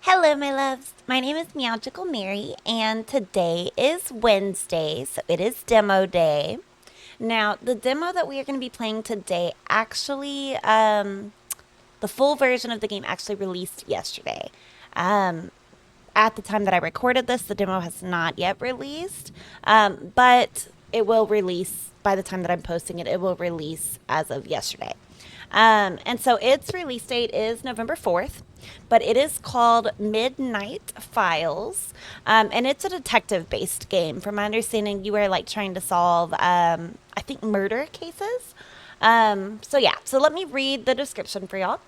Hello, my loves. My name is Meowgical Mary, and today is Wednesday, so it is demo day. Now, the demo that we are going to be playing today actually, the full version of the game actually released yesterday. Um, at the time that I recorded this, the demo has not yet released, but it will release by the time that I'm posting it. It will release as of yesterday. And so its release date is November 4th, but it is called Midnight Files. And it's a detective based game. From my understanding, you are like trying to solve, I think, murder cases. So let me read the description for y'all.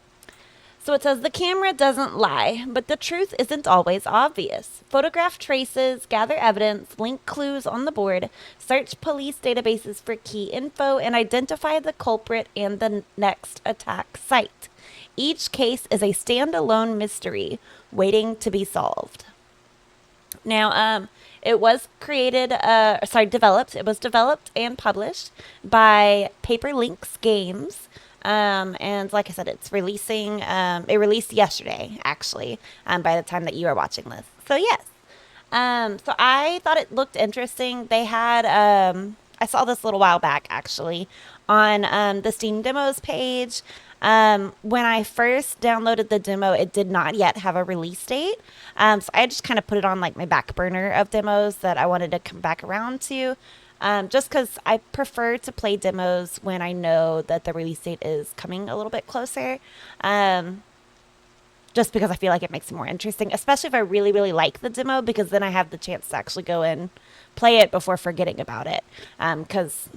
So it says the camera doesn't lie, but the truth isn't always obvious. Photograph traces, gather evidence, link clues on the board, search police databases for key info, and identify the culprit and the next attack site. Each case is a standalone mystery waiting to be solved. Now, it was developed. It was developed and published by Paper Links Games. And like I said, it's releasing. It released yesterday, actually, by the time that you are watching this. So yes. So I thought it looked interesting. They had. I saw this a little while back, actually, on the Steam demos page. When I first downloaded the demo, it did not yet have a release date. So I just kind of put it on like my back burner of demos that I wanted to come back around to. Just because I prefer to play demos when I know that the release date is coming a little bit closer. Just because I feel like it makes it more interesting, especially if I really, really like the demo, because then I have the chance to actually go and play it before forgetting about it. Because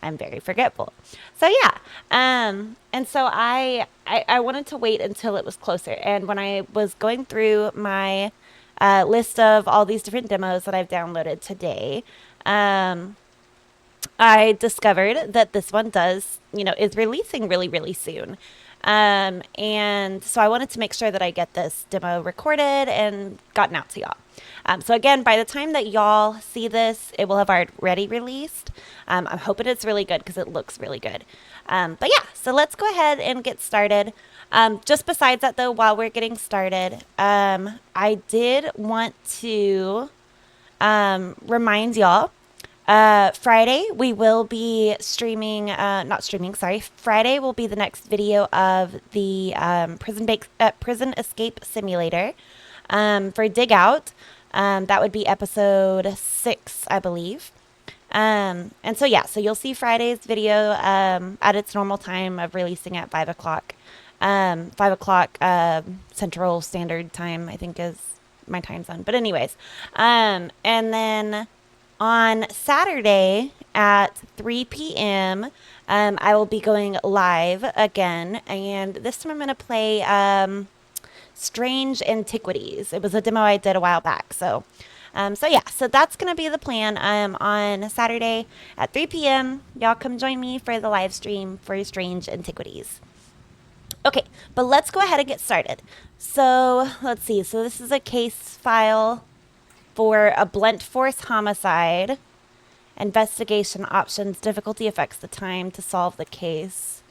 I'm very forgetful. So yeah. And so I wanted to wait until it was closer. And when I was going through my list of all these different demos that I've downloaded today, I discovered that this one is releasing really, really soon. And so I wanted to make sure that I get this demo recorded and gotten out to y'all. So again, by the time that y'all see this, it will have already released. I'm hoping it's really good because it looks really good. But yeah, so let's go ahead and get started. Just besides that, though, while we're getting started, I did want to remind y'all Friday, we will be streaming, not streaming, sorry. Friday will be the next video of the prison escape simulator for Dig Out. That would be episode 6, I believe. And so, yeah, so you'll see Friday's video at its normal time of releasing at 5 o'clock. 5 o'clock Central Standard Time, I think, is my time zone. But anyways, and then on Saturday at 3 p.m., I will be going live again, and this time I'm going to play Strange Antiquities. It was a demo I did a while back, so that's going to be the plan on Saturday at 3 p.m. Y'all come join me for the live stream for Strange Antiquities. Okay, but let's go ahead and get started. So let's see. So this is a case file for a blunt force homicide. Investigation options. Difficulty affects the time to solve the case.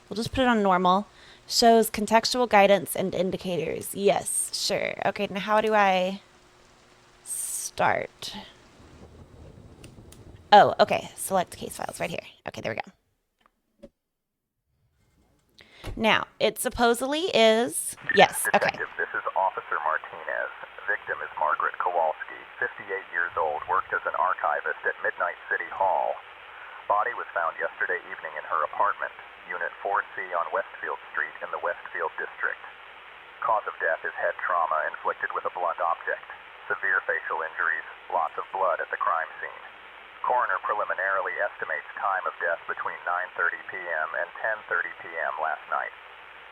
We'll just put it on normal. Shows contextual guidance and indicators. Yes, sure. Okay, now how do I start? Oh, okay. Select case files right here. Okay, there we go. Now, it supposedly is... Yes, okay. Detective, this is Officer Martinez. Victim is Margaret Kowalski, 58 years old, worked as an archivist at Midnight City Hall. Body was found yesterday evening in her apartment, Unit 4C on Westfield Street in the Westfield District. Cause of death is head trauma inflicted with a blunt object. Severe facial injuries, lots of blood at the crime scene. Coroner preliminarily estimates time of death between 9:30 p.m. and 10:30 p.m. last night.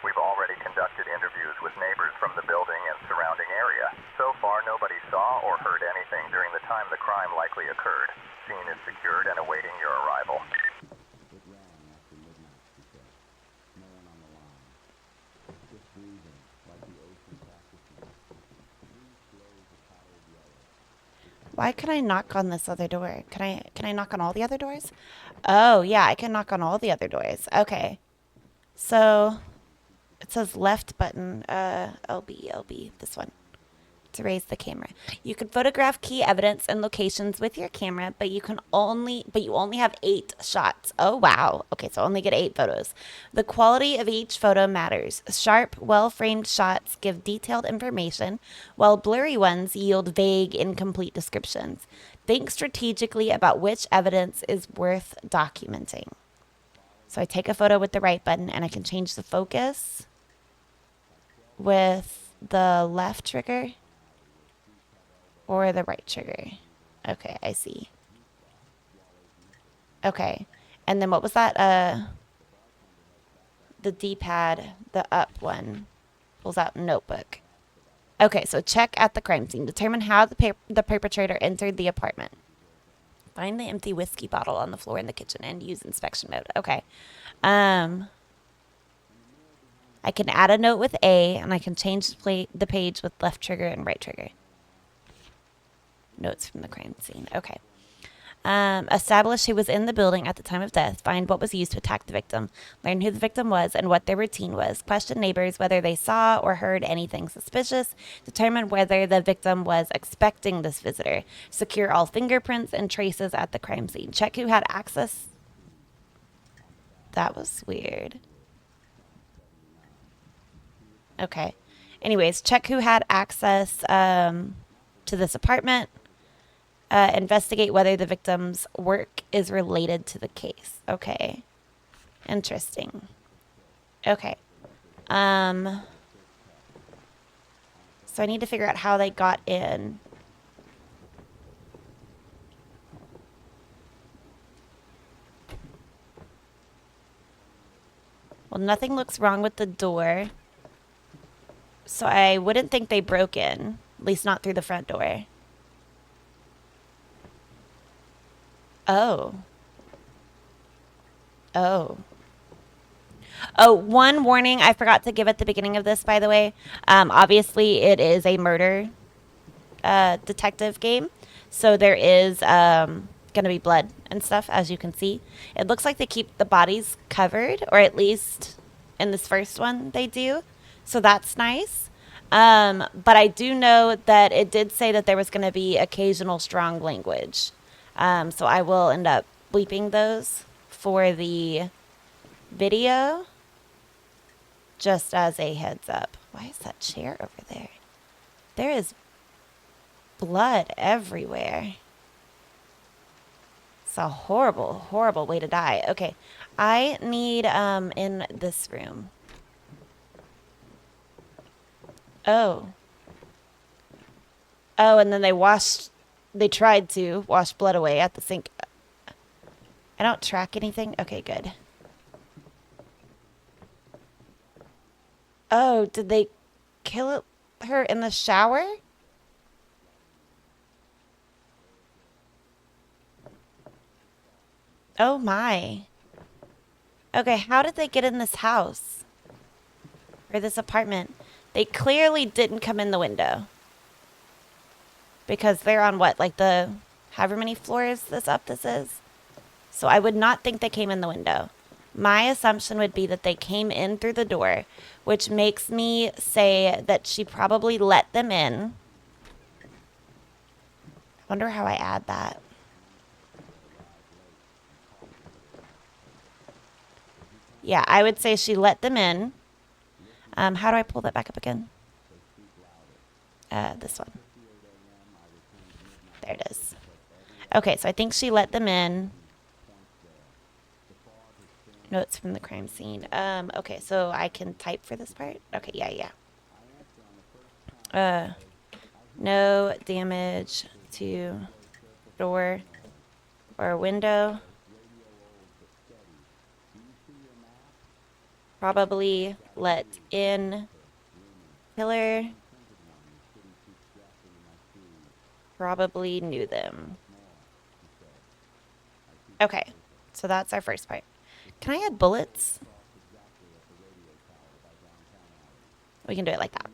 We've already conducted interviews with neighbors from the building and surrounding area. So far, nobody saw or heard anything during the time the crime likely occurred. Scene is secured and awaiting your arrival. Why can I knock on this other door? Can I knock on all the other doors? Oh, yeah, I can knock on all the other doors. Okay. So it says left button, LB, this one. to raise the camera. You can photograph key evidence and locations with your camera, but you only have 8 shots. Oh wow. Okay, so only get 8 photos. The quality of each photo matters. Sharp, well-framed shots give detailed information, while blurry ones yield vague, incomplete descriptions. Think strategically about which evidence is worth documenting. So I take a photo with the right button and I can change the focus with the left trigger or the right trigger. Okay, I see. Okay. And then what was that? The D-pad, the up one, pulls out notebook. Okay, so check at the crime scene. Determine how the perpetrator entered the apartment. Find the empty whiskey bottle on the floor in the kitchen and use inspection mode. Okay. I can add a note with A, and I can change the page with left trigger and right trigger. Notes from the crime scene. Okay. Establish who was in the building at the time of death. Find what was used to attack the victim. Learn who the victim was and what their routine was. Question neighbors whether they saw or heard anything suspicious. Determine whether the victim was expecting this visitor. Secure all fingerprints and traces at the crime scene. Check who had access. That was weird. Okay. Anyways, check who had access to this apartment. Investigate whether the victim's work is related to the case. Okay. Interesting. Okay. So I need to figure out how they got in. Well, nothing looks wrong with the door. So I wouldn't think they broke in. At least not through the front door. Oh. Oh. Oh, one warning I forgot to give at the beginning of this, by the way. Obviously, it is a murder detective game. So there is going to be blood and stuff, as you can see. It looks like they keep the bodies covered, or at least in this first one they do. So that's nice. But I do know that it did say that there was going to be occasional strong language. So I will end up bleeping those for the video, just as a heads up. Why is that chair over there? There is blood everywhere. It's a horrible, horrible way to die. Okay, I need in this room. Oh. Oh, and then they tried to wash blood away at the sink. I don't track anything? Okay, good. Oh, did they kill her in the shower? Oh my. Okay, how did they get in this house? Or this apartment? They clearly didn't come in the window. Because they're on what? Like the however many floors this is? So I would not think they came in the window. My assumption would be that they came in through the door, which makes me say that she probably let them in. I wonder how I add that. Yeah, I would say she let them in. How do I pull that back up again? This one. There it is. Okay, so I think she let them in. Notes from the crime scene. Okay, so I can type for this part? Okay, yeah. No damage to door or window. Probably let in killer. Probably knew them. Okay, so that's our first part. Can I add bullets? We can do it like that.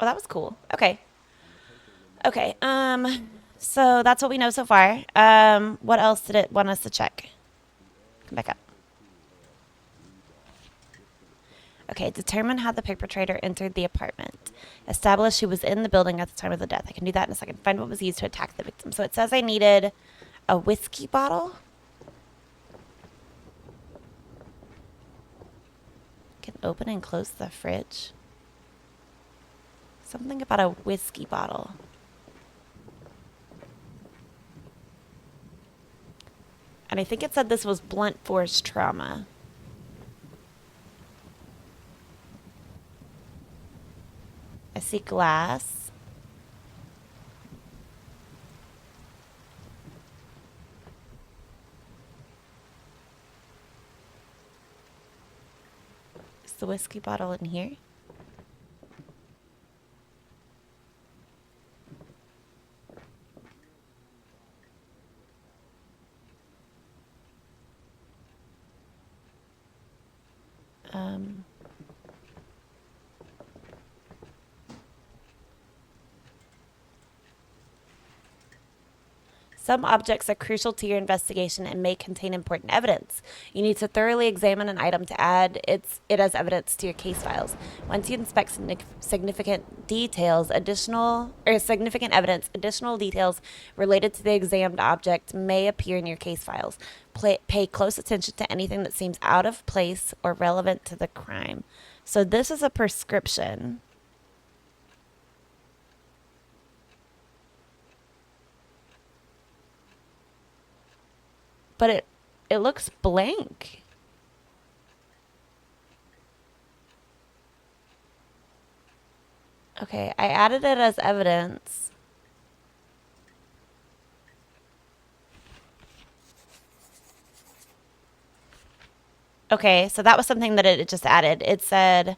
Oh, that was cool. Okay. Okay, so that's what we know so far. What else did it want us to check? Come back up. Okay, determine how the perpetrator entered the apartment. Establish who was in the building at the time of the death. I can do that in a second. Find what was used to attack the victim. So it says I needed a whiskey bottle. Can open and close the fridge. Something about a whiskey bottle. And I think it said this was blunt force trauma. I see glass. Is the whiskey bottle in here? Um, Some objects are crucial to your investigation and may contain important evidence. You need to thoroughly examine an item to add it as evidence to your case files. Once you inspect significant details, significant evidence, additional details related to the examined object may appear in your case files. Pay close attention to anything that seems out of place or relevant to the crime. So this is a prescription. But it looks blank. Okay, I added it as evidence. Okay, so that was something that it just added. It said,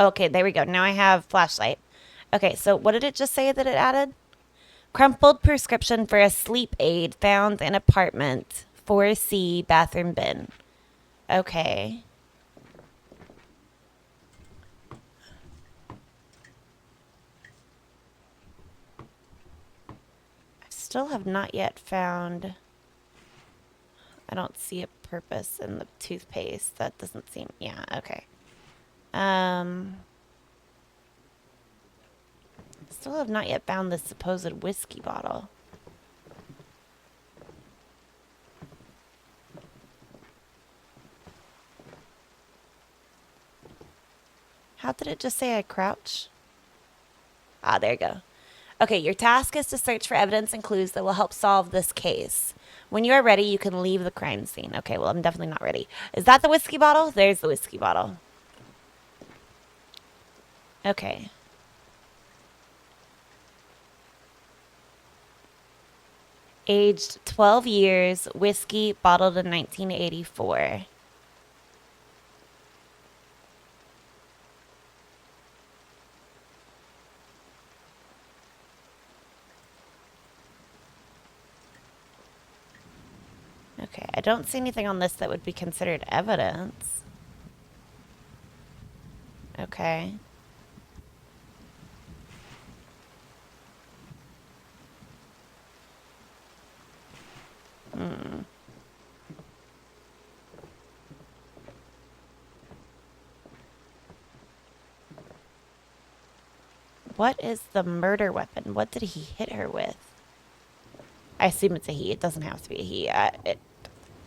okay, there we go. Now I have flashlight. Okay, so what did it just say that it added? Crumpled prescription for a sleep aid found in apartment 4C bathroom bin. Okay. I still have not yet found. I don't see a purpose in the toothpaste. That doesn't seem. Yeah, okay. Still have not yet found this supposed whiskey bottle. How did it just say I crouch? Ah, there you go. Okay, your task is to search for evidence and clues that will help solve this case. When you are ready, you can leave the crime scene. Okay, well, I'm definitely not ready. Is that the whiskey bottle? There's the whiskey bottle. Okay. Aged 12 years, whiskey bottled in 1984. Okay, I don't see anything on this that would be considered evidence. Okay. What is the murder weapon? What did he hit her with? I assume it's a he. It doesn't have to be a he.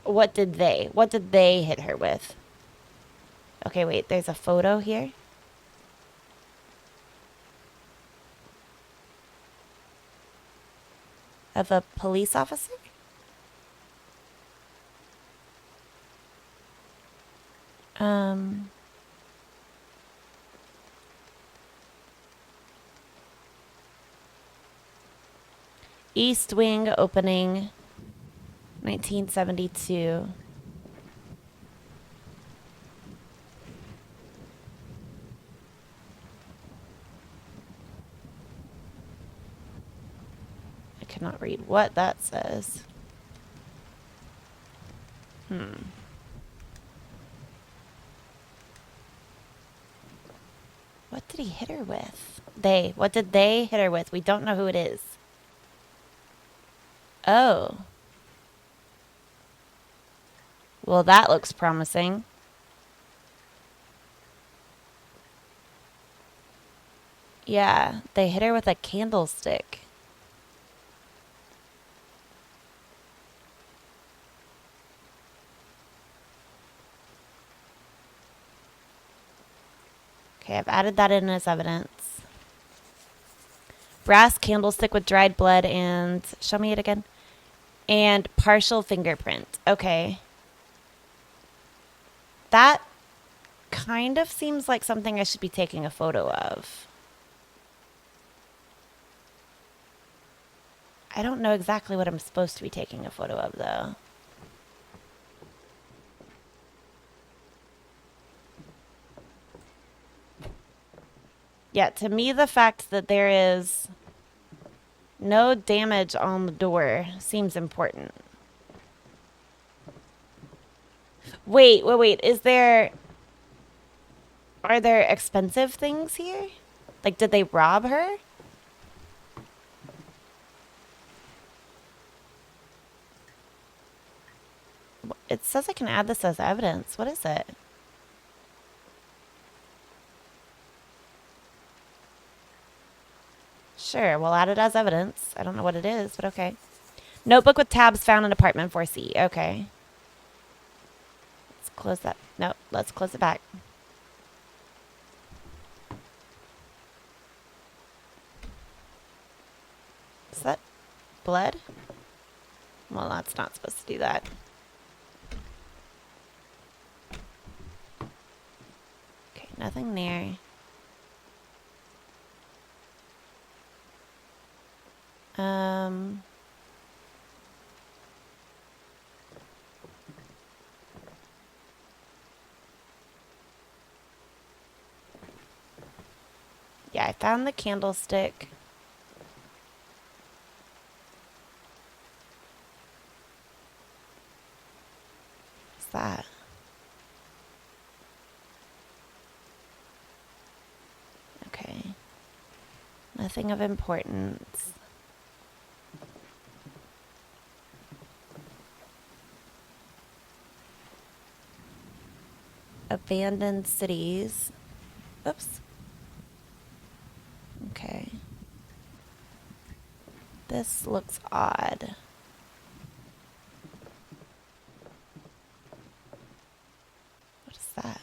What did they hit her with? Okay, wait. There's a photo here. Of a police officer? East Wing opening 1972. I cannot read what that says. What did he hit her with? What did they hit her with? We don't know who it is. Oh. Well, that looks promising. Yeah, they hit her with a candlestick. Okay, I've added that in as evidence. Brass candlestick with dried blood and... Show me it again. And partial fingerprint. Okay. That kind of seems like something I should be taking a photo of. I don't know exactly what I'm supposed to be taking a photo of, though. Yeah, to me, the fact that there is no damage on the door seems important. Wait. Is there... Are there expensive things here? Like, did they rob her? It says I can add this as evidence. What is it? Sure, we'll add it as evidence. I don't know what it is, but okay. Notebook with tabs found in apartment 4C. Okay. Let's close that. No, let's close it back. Is that blood? Well, that's not supposed to do that. Okay, nothing there. Um... Yeah, I found the candlestick. What's that? Okay. Nothing of importance. Abandoned cities. Oops. Okay. This looks odd. What is that?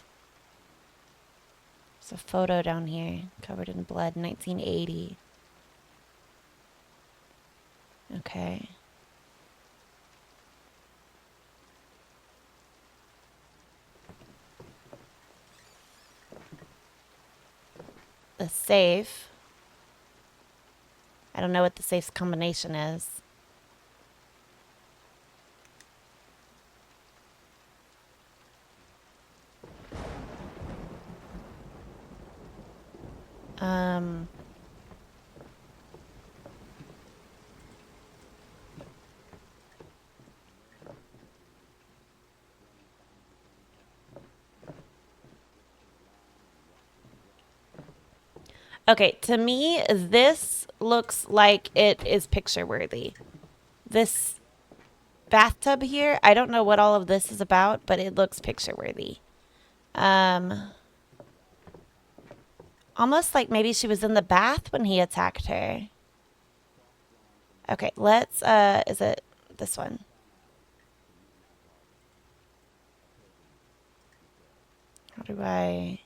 There's a photo down here, covered in blood, 1980. Okay. The safe. I don't know what the safe's combination is. Um... Okay, to me, this looks like it is picture worthy. This bathtub here, I don't know what all of this is about, but it looks picture worthy. Almost like maybe she was in the bath when he attacked her. Okay, let's, is it this one? How do I...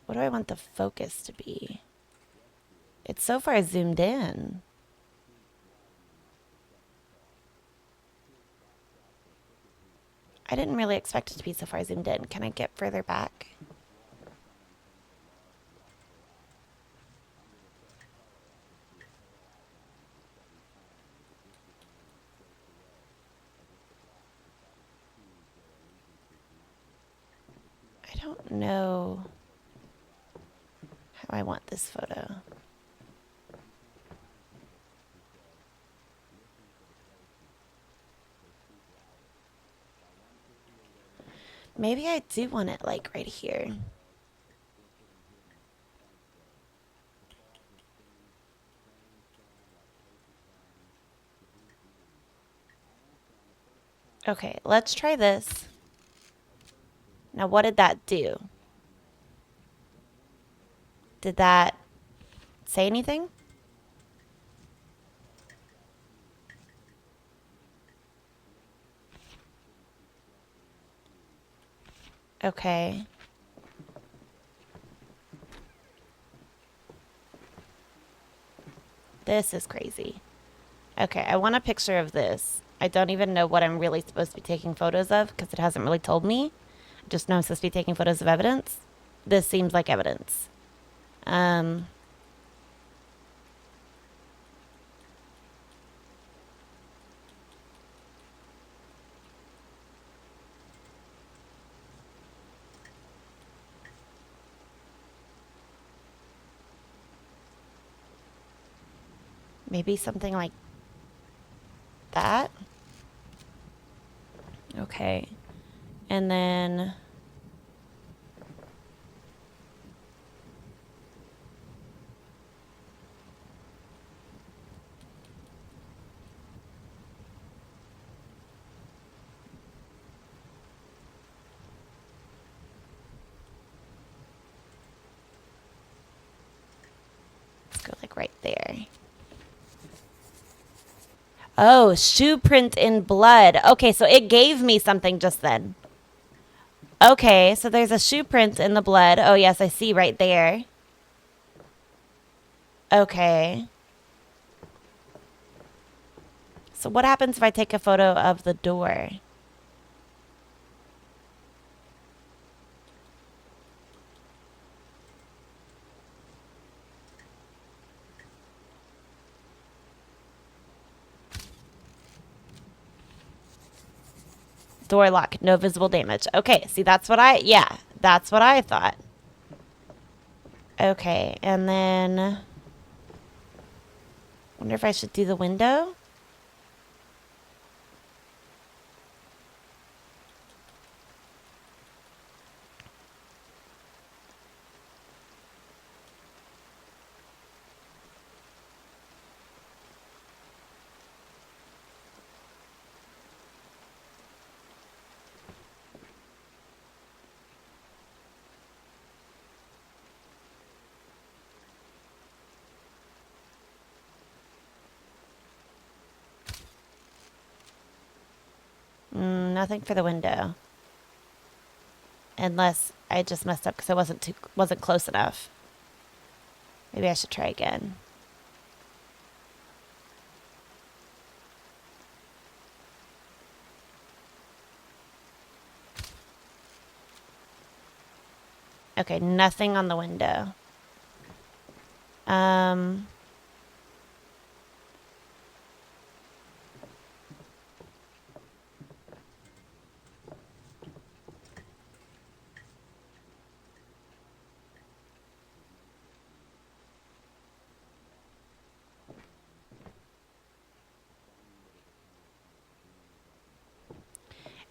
What do I want the focus to be? It's so far zoomed in. I didn't really expect it to be so far zoomed in. Can I get further back? I don't know how I want this photo. Maybe I do want it like right here. Okay, let's try this. Now, what did that do? Did that say anything? Okay. This is crazy. Okay, I want a picture of this. I don't even know what I'm really supposed to be taking photos of because it hasn't really told me. I just know I'm supposed to be taking photos of evidence. This seems like evidence. Um, Maybe something like that. Okay. And then let's go like right there. Oh, shoe print in blood. Okay, so it gave me something just then. Okay, so there's a shoe print in the blood. Oh, yes, I see right there. Okay. So what happens if I take a photo of the door? Door lock, no visible damage. Okay, see, that's what I thought. Okay, and then wonder if I should do the window? Nothing for the window. Unless I just messed up because I wasn't close enough. Maybe I should try again. Okay, nothing on the window. Um,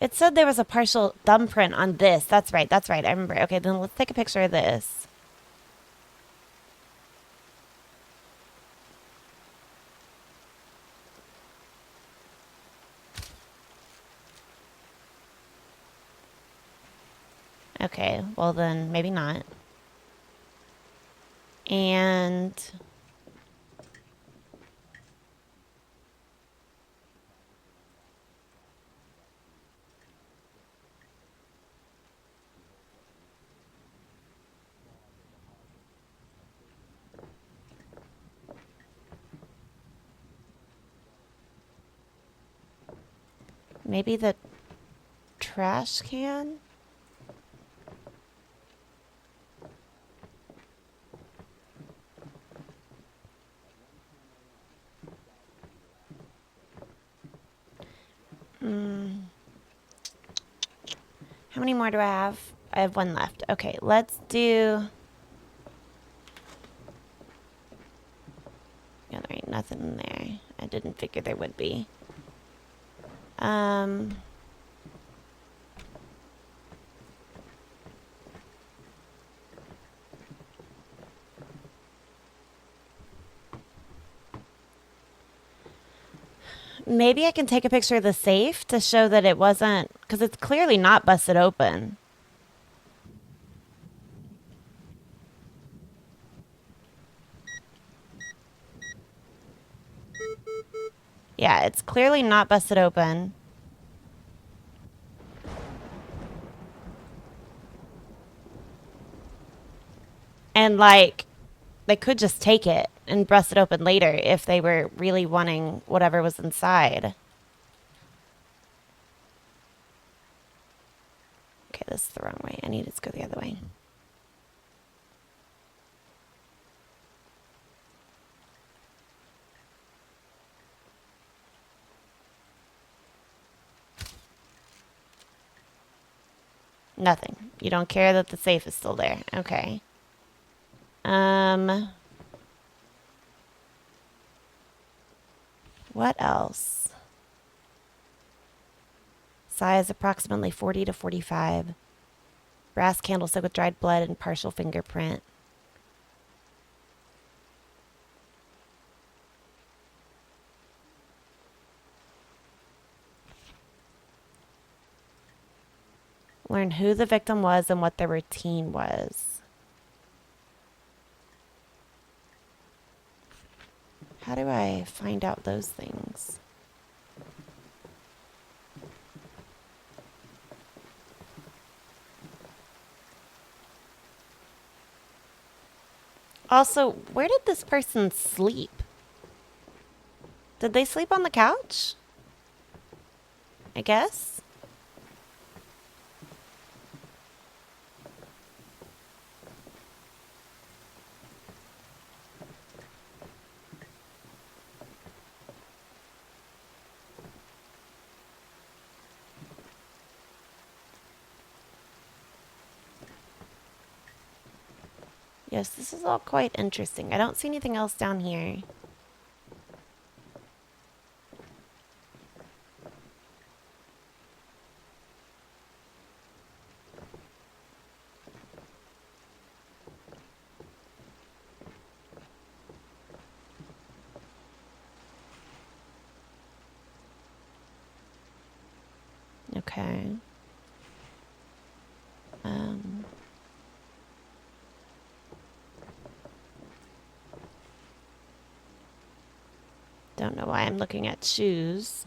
it said there was a partial thumbprint on this. That's right. That's right. I remember. Okay, then let's take a picture of this. Okay, well then maybe not. And maybe the trash can? How many more do I have? I have one left. Okay, let's do... Yeah, there ain't nothing in there. I didn't figure there would be. Maybe I can take a picture of the safe to show that it wasn't... Because it's clearly not busted open. Yeah, it's clearly not busted open. And like, they could just take it and bust it open later if they were really wanting whatever was inside. Okay, this is the wrong way. I need it to go the other way. Nothing. You don't care that the safe is still there. Okay. What else? Size approximately 40 to 45. Brass candlestick with dried blood and partial fingerprint. Learn who the victim was and what their routine was. How do I find out those things? Also, where did this person sleep? Did they sleep on the couch? I guess. Yes, this is all quite interesting. I don't see anything else down here. Okay. Don't know why I'm looking at shoes.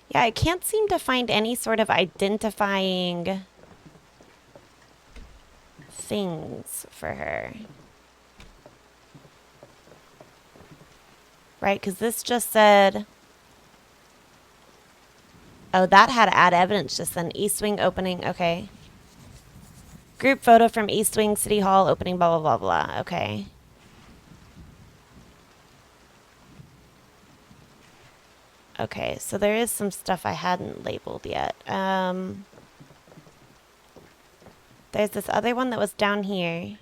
Yeah, I can't seem to find any sort of identifying things for her. Right, because this just said... Oh, that had to add evidence just then. East Wing opening. Okay. Group photo from East Wing City Hall opening, blah, blah, blah, blah. Okay. Okay, so there is some stuff I hadn't labeled yet. There's this other one that was down here.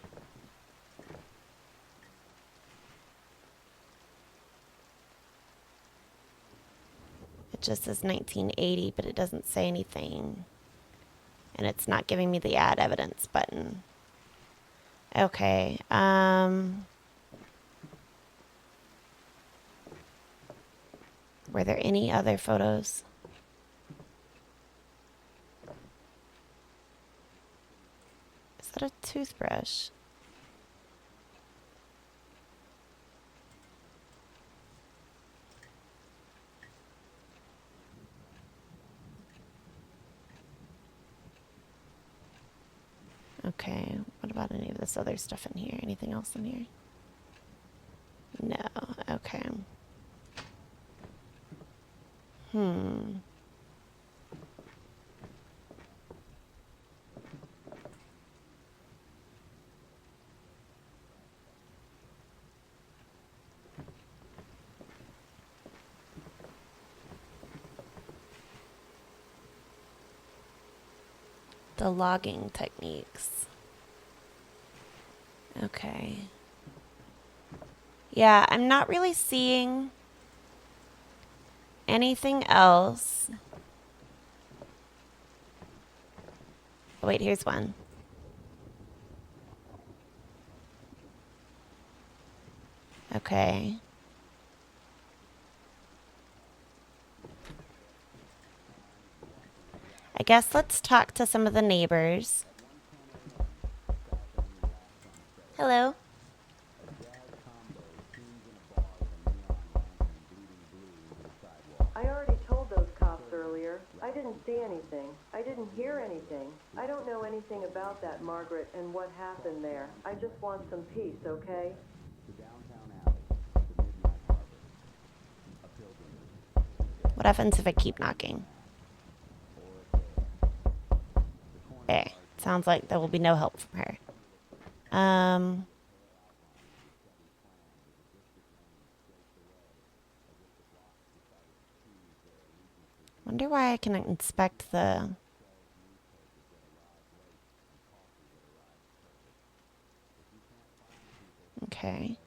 It just says 1980, but it doesn't say anything. And it's not giving me the add evidence button. Okay, were there any other photos? Is that a toothbrush? Okay, what about any of this other stuff in here? Anything else in here? No, okay. The logging techniques. Okay. Yeah, I'm not really seeing anything else. Oh, wait, here's one. Okay. I guess let's talk to some of the neighbors. Hello. I already told those cops earlier. I didn't see anything. I didn't hear anything. I don't know anything about that, Margaret, and what happened there. I just want some peace, okay? What happens if I keep knocking? Okay. Sounds like there will be no help from her. Wonder why I can inspect the... Okay.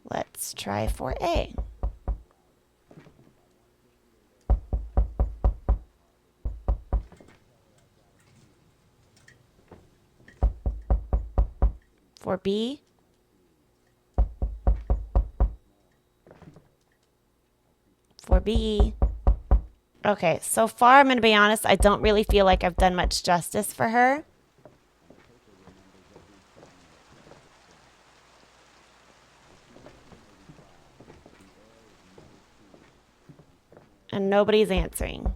Let's try 4A. For B. For B. Okay, so far, I'm going to be honest, I don't really feel like I've done much justice for her. And nobody's answering.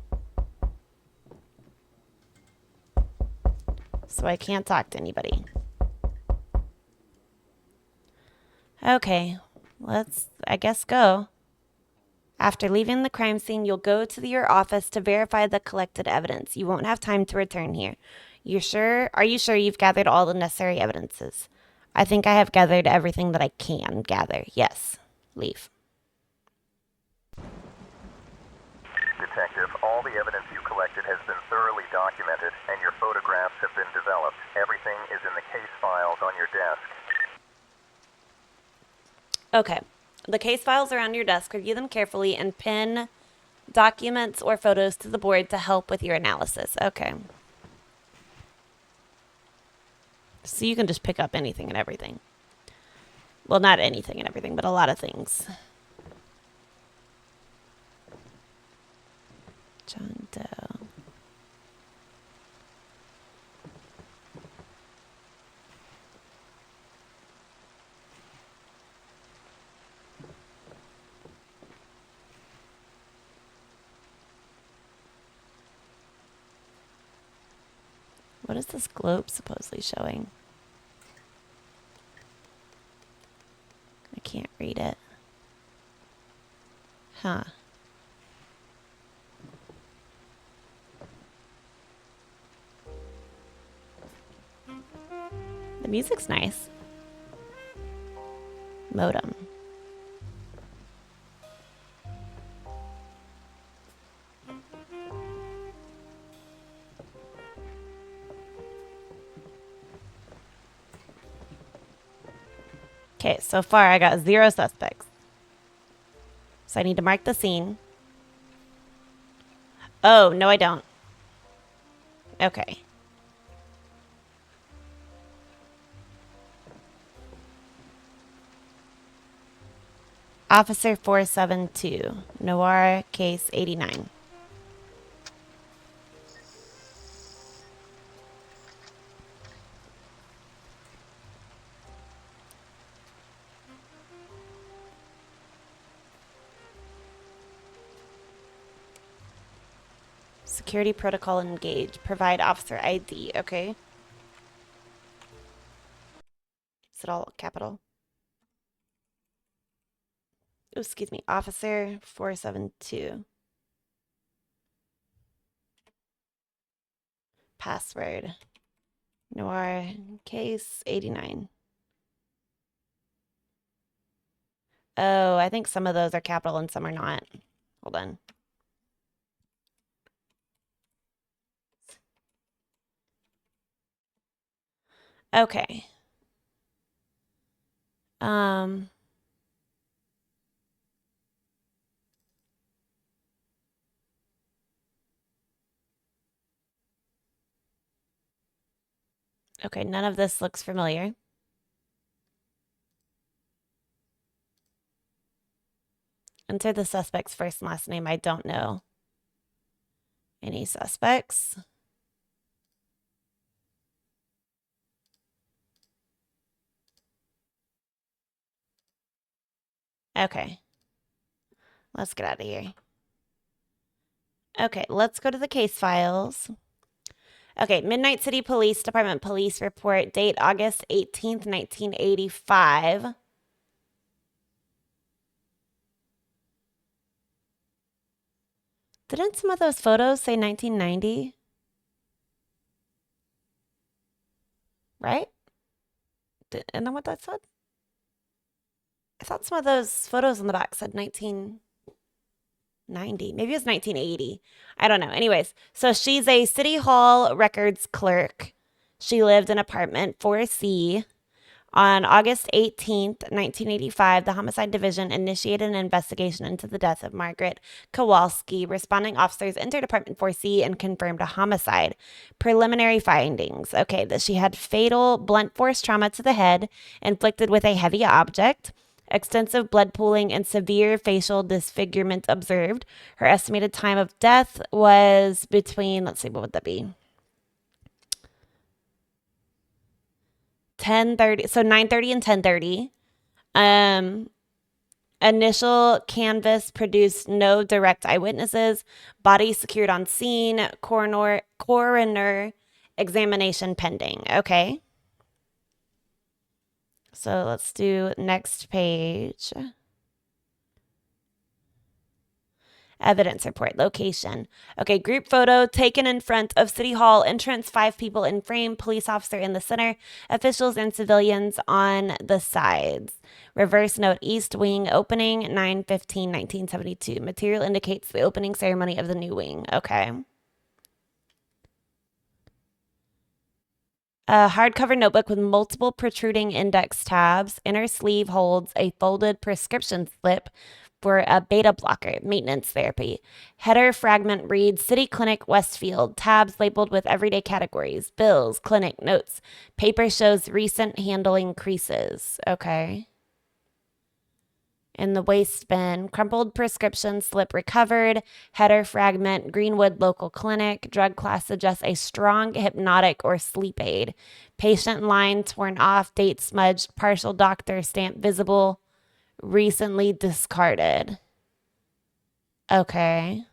So I can't talk to anybody. Okay, let's, I guess, go. After leaving the crime scene, you'll go to your office to verify the collected evidence. You won't have time to return here. You sure? Are you sure you've gathered all the necessary evidences? I think I have gathered everything that I can gather. Yes. Leave. Detective, all the evidence you collected has been thoroughly documented, and your photographs have been developed. Everything is in the case files on your desk. Okay. The case files are on your desk. Review them carefully and pin documents or photos to the board to help with your analysis. Okay. So you can just pick up anything and everything. Well, not anything and everything, but a lot of things. John Doe. What is this globe supposedly showing? I can't read it. Huh. The music's nice. Modem. Okay, so far I got 0 suspects. So I need to mark the scene. Oh, no, I don't. Okay. Officer 472, Noir, case 89. Security protocol engaged. Provide officer ID. Okay. Is it all capital? Oh, excuse me. Officer 472. Password. Noir, case 89. Oh, I think some of those are capital and some are not. Hold on. Okay. Um, okay, none of this looks familiar. Enter the suspect's first and last name. I don't know any suspects. Okay. Let's get out of here. Okay, let's go to the case files. Okay, Midnight City Police Department police report, date August 18th, 1985. Didn't some of those photos say 1990? Right? Isn't that what that said? I thought some of those photos on the back said 1990. Maybe it was 1980. I don't know. Anyways, so she's a City Hall records clerk. She lived in apartment 4C. On August 18th, 1985, the Homicide Division initiated an investigation into the death of Margaret Kowalski. Responding officers entered apartment 4C and confirmed a homicide. Preliminary findings. Okay, that she had fatal blunt force trauma to the head inflicted with a heavy object. Extensive blood pooling and severe facial disfigurement observed. Her estimated time of death was between, let's see, what would that be? 10:30, so 9:30 and 10:30. Um, Initial canvas produced no direct eyewitnesses. Body secured on scene. Coroner examination pending. Okay. So let's do next page. Evidence report, location. Okay, group photo taken in front of City Hall entrance, 5 people in frame, police officer in the center, officials and civilians on the sides. Reverse note, East Wing opening, 9/15/1972. Material indicates the opening ceremony of the new wing. Okay. A hardcover notebook with multiple protruding index tabs. Inner sleeve holds a folded prescription slip for a beta blocker, maintenance therapy. Header fragment reads City Clinic Westfield. Tabs labeled with everyday categories. Bills, clinic, notes. Paper shows recent handling creases. Okay. In the waste bin, crumpled prescription slip recovered, header fragment, Greenwood local clinic, drug class suggests a strong hypnotic or sleep aid. Patient line torn off, date smudged, partial doctor stamp visible, recently discarded. Okay.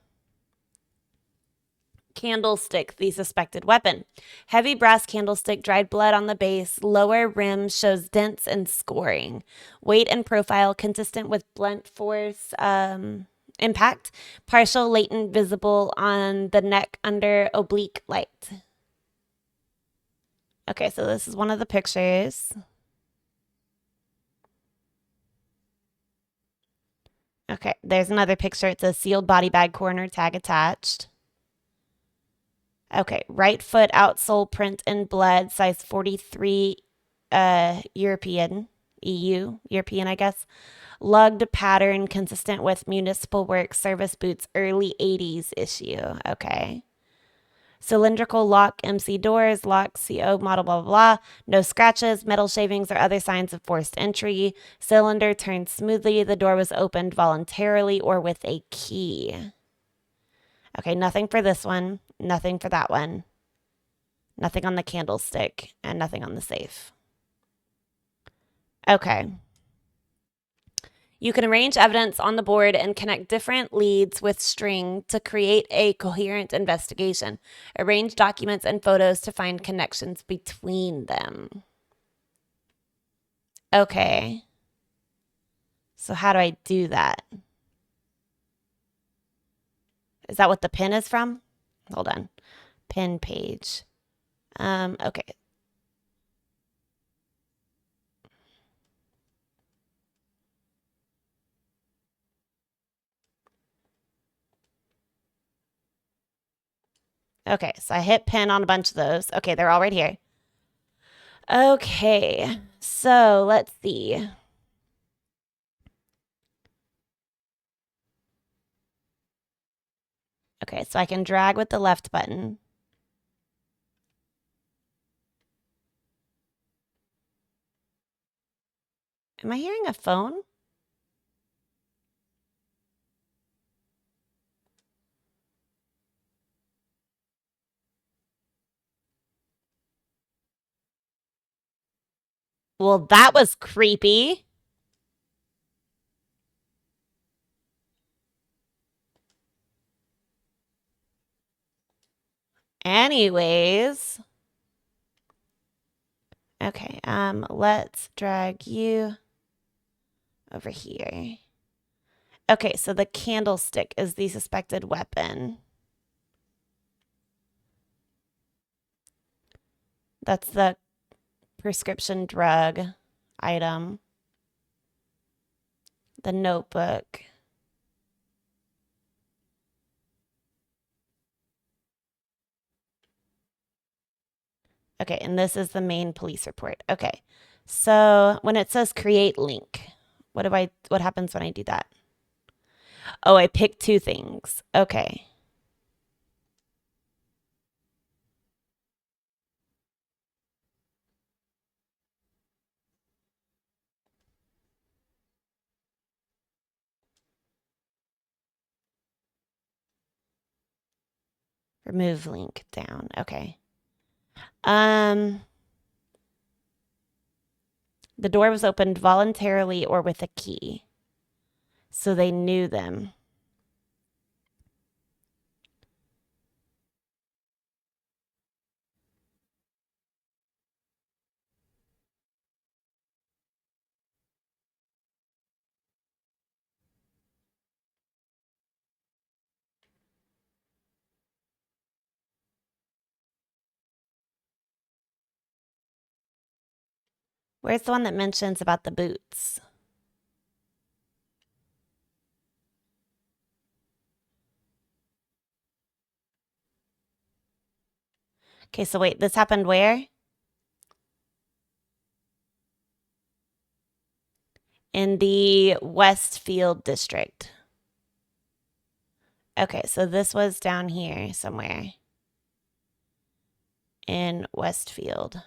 Candlestick, the suspected weapon. Heavy brass candlestick, dried blood on the base. Lower rim shows dents and scoring. Weight and profile consistent with blunt force impact. Partial latent visible on the neck under oblique light. Okay, so this is one of the pictures. Okay, there's another picture. It's a sealed body bag, coroner tag attached. Okay, right foot outsole print in blood, size 43, European, European, I guess. Lugged pattern consistent with municipal work, service boots, early 80s issue. Okay. Cylindrical lock, MC doors, lock, CO model, blah, blah, blah. No scratches, metal shavings, or other signs of forced entry. Cylinder turned smoothly. The door was opened voluntarily or with a key. Okay, nothing for this one, nothing for that one, nothing on the candlestick, and nothing on the safe. Okay. You can arrange evidence on the board and connect different leads with string to create a coherent investigation. Arrange documents and photos to find connections between them. Okay. So how do I do that? Is that what the pin is from? Hold on. Pin page. Okay. Okay, so I hit pin on a bunch of those. Okay, they're all right here. Okay, so let's see. Okay, so I can drag with the left button. Am I hearing a phone? Well, that was creepy. Anyways. Okay, let's drag you over here. Okay, so the candlestick is the suspected weapon. That's the prescription drug item. The notebook. Okay, and this is the main police report. Okay. So when it says create link, what happens when I do that? Oh, I pick two things. Okay. Remove link down. Okay. The door was opened voluntarily or with a key. So they knew them. Where's the one that mentions about the boots? Okay, so wait, this happened where? In the Westfield district. Okay, so this was down here somewhere in Westfield.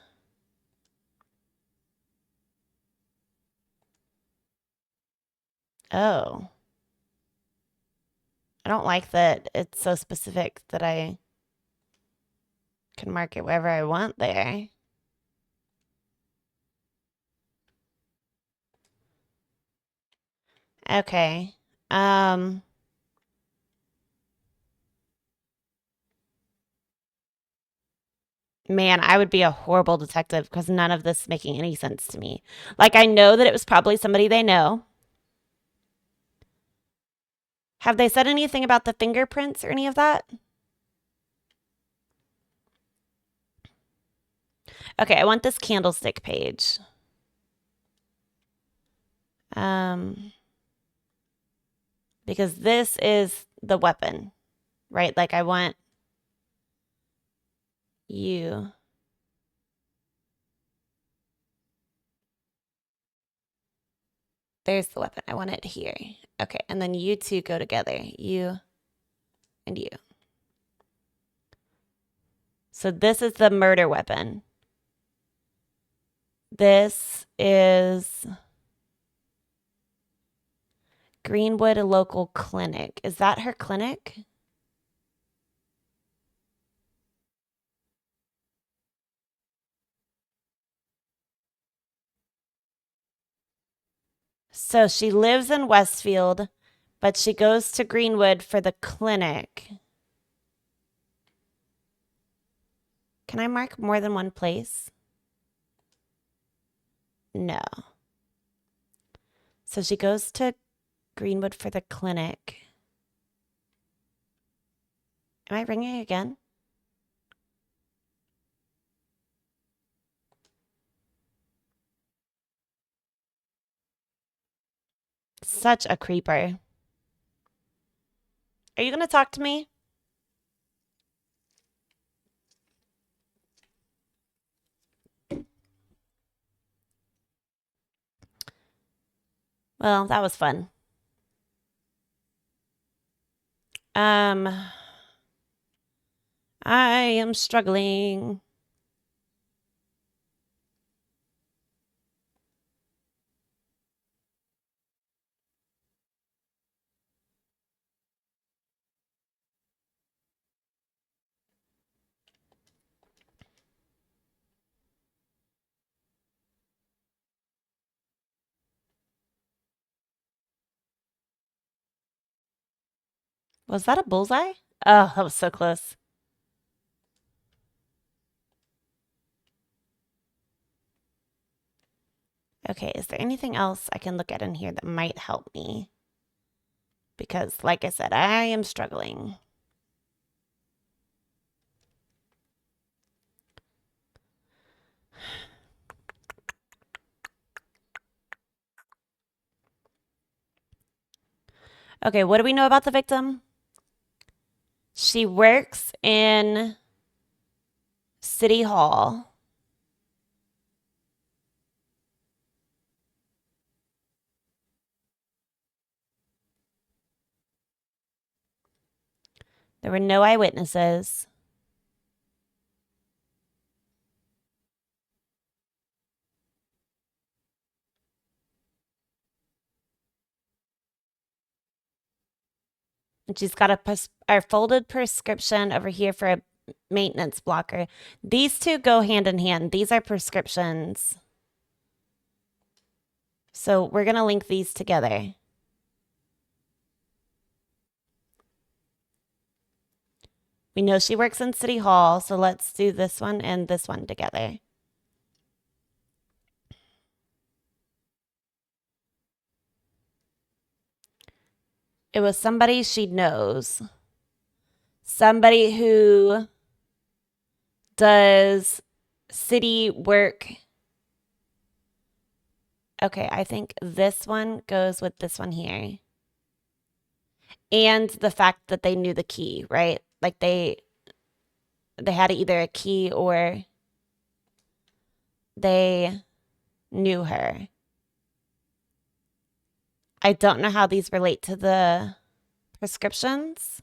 Oh. I don't like that it's so specific that I can mark it wherever I want there. Okay. Man, I would be a horrible detective because none of this is making any sense to me. Like, I know that it was probably somebody they know. Have they said anything about the fingerprints or any of that? Okay, I want this candlestick page. Because this is the weapon, right? Like, I want you. There's the weapon. I want it here. Okay, and then you two go together. You and you. So this is the murder weapon. This is Greenwood Local Clinic. Is that her clinic? So she lives in Westfield, but she goes to Greenwood for the clinic. Can I mark more than one place? No. So she goes to Greenwood for the clinic. Am I ringing again? Such a creeper. Are you going to talk to me? Well, that was fun. I am struggling. Was that a bullseye? Oh, that was so close. Okay, is there anything else I can look at in here that might help me? Because, like I said, I am struggling. Okay, what do we know about the victim? She works in City Hall. There were no eyewitnesses. And she's got a folded prescription over here for a maintenance blocker. These two go hand in hand. These are prescriptions. So we're going to link these together. We know she works in City Hall, so let's do this one and this one together. It was somebody she knows. Somebody who does city work. Okay, I think this one goes with this one here. And the fact that they knew the key, right? Like they had either a key or they knew her. I don't know how these relate to the prescriptions.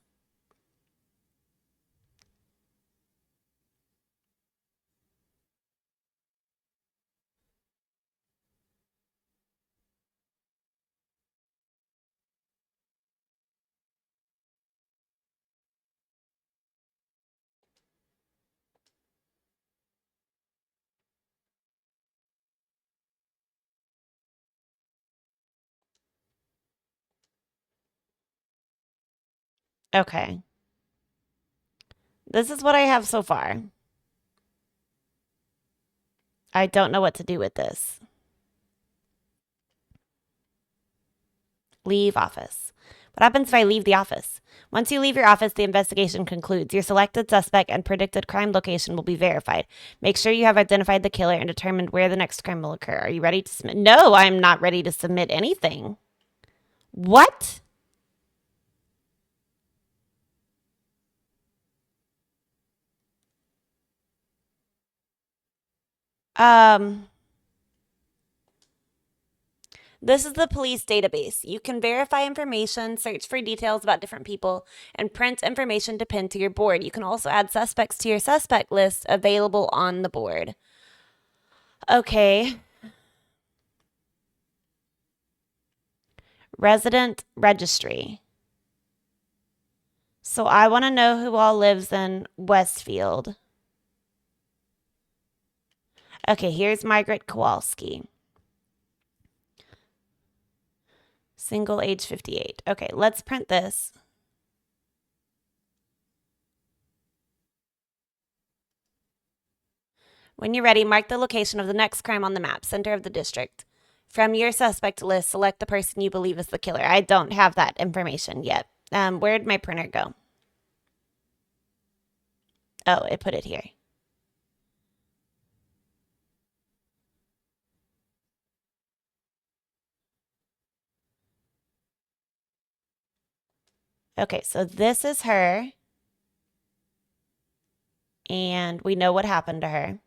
Okay. This is what I have so far. I don't know what to do with this. Leave office. What happens if I leave the office? Once you leave your office, the investigation concludes. Your selected suspect and predicted crime location will be verified. Make sure you have identified the killer and determined where the next crime will occur. Are you ready to submit? No, I'm not ready to submit anything. What? Um, This is the police database. You can verify information, search for details about different people, and print information to pin to your board. You can also add suspects to your suspect list available on the board. Okay. Resident registry. So I want to know who all lives in Westfield. Okay, here's Margaret Kowalski. Single, age 58. Okay, let's print this. When you're ready, mark the location of the next crime on the map, center of the district. From your suspect list, select the person you believe is the killer. I don't have that information yet. Where'd my printer go? Oh, it put it here. Okay, so this is her. And we know what happened to her.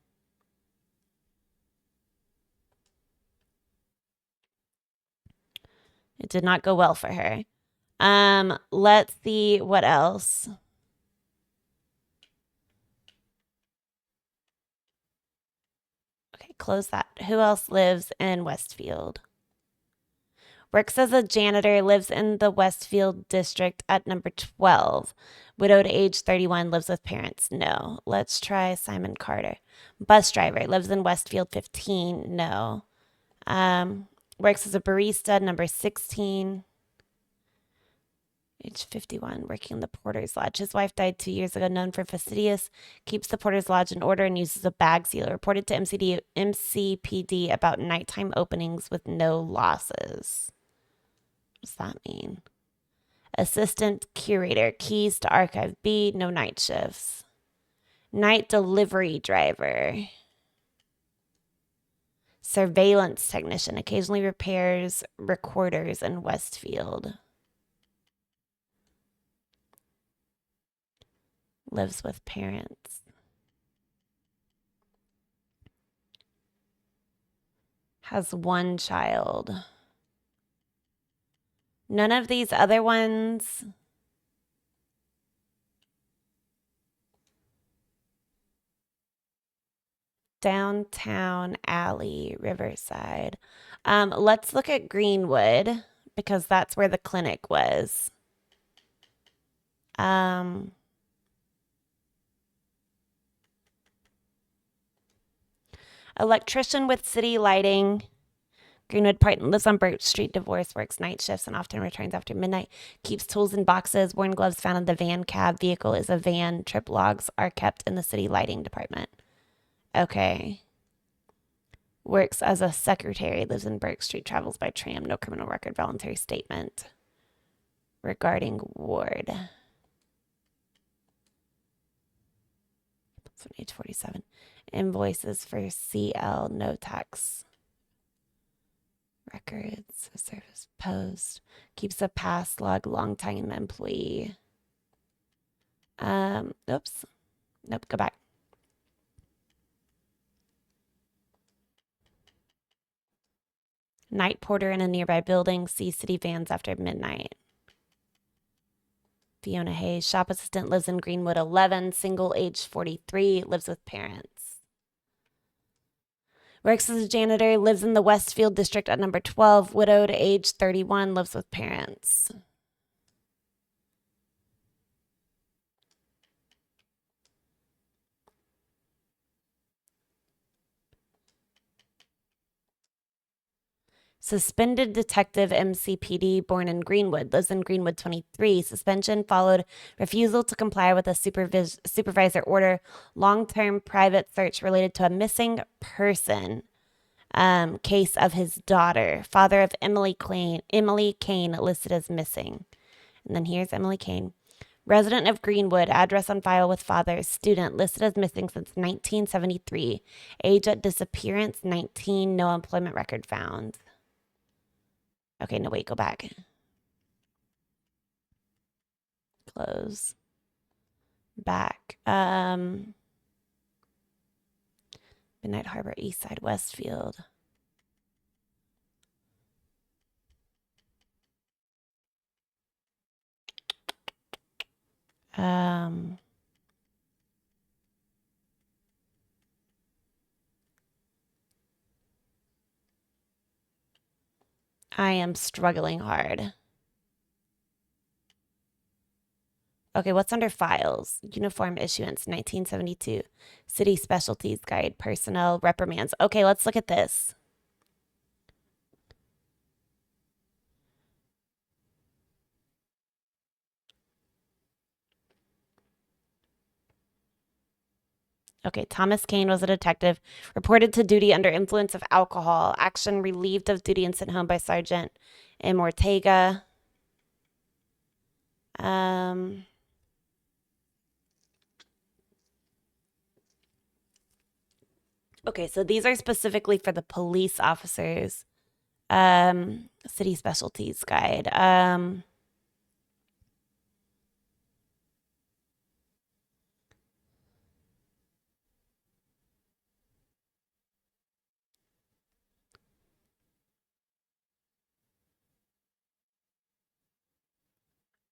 It did not go well for her. Let's see what else. Okay, close that. Who else lives in Westfield? Works as a janitor, lives in the Westfield district at number 12. Widowed, age 31, lives with parents. No. Let's try Simon Carter. Bus driver, lives in Westfield 15. No. Works as a barista, number 16. age 51, working in the Porter's Lodge. His wife died 2 years ago, known for fastidious, keeps the Porter's Lodge in order and uses a bag sealer. Reported to MCPD about nighttime openings with no losses. What does that mean? Assistant curator, keys to archive B, no night shifts. Night delivery driver. Surveillance technician, occasionally repairs recorders in Westfield. Lives with parents. Has one child. None of these other ones. Downtown Alley, Riverside. Let's look at Greenwood because that's where the clinic was. Electrician with city lighting. Greenwood Brighton lives on Birch Street, divorced, works night shifts, and often returns after midnight. Keeps tools in boxes. Worn gloves found in the van cab. Vehicle is a van. Trip logs are kept in the city lighting department. Okay. Works as a secretary. Lives in Birch Street. Travels by tram. No criminal record. Voluntary statement regarding ward. Age 47. Invoices for CL. No tax records, service post, keeps a pass log, long time employee. Oops. Nope, go back. Night porter in a nearby building, sees city vans after midnight. Fiona Hayes, shop assistant, lives in Greenwood 11, single, age 43, lives with parents. Works as a janitor, lives in the Westfield district at number 12, widowed, age 31, lives with parents. Suspended detective MCPD, born in Greenwood, lives in Greenwood 23. Suspension followed refusal to comply with a supervisor order. Long-term private search related to a missing person case of his daughter. Father of Emily Kane listed as missing. And then here's Emily Kane. Resident of Greenwood, address on file with father. Student listed as missing since 1973. Age at disappearance 19. No employment record found. Okay, no, wait, go back. Close. Back. Midnight Harbor, Eastside, Westfield. I am struggling hard. Okay, what's under files? Uniform issuance, 1972. City specialties guide, personnel, reprimands. Okay, let's look at this. Okay, Thomas Kane was a detective, reported to duty under influence of alcohol. Action relieved of duty and sent home by Sergeant M. Ortega. Okay, so these are specifically for the police officers. City specialties guide.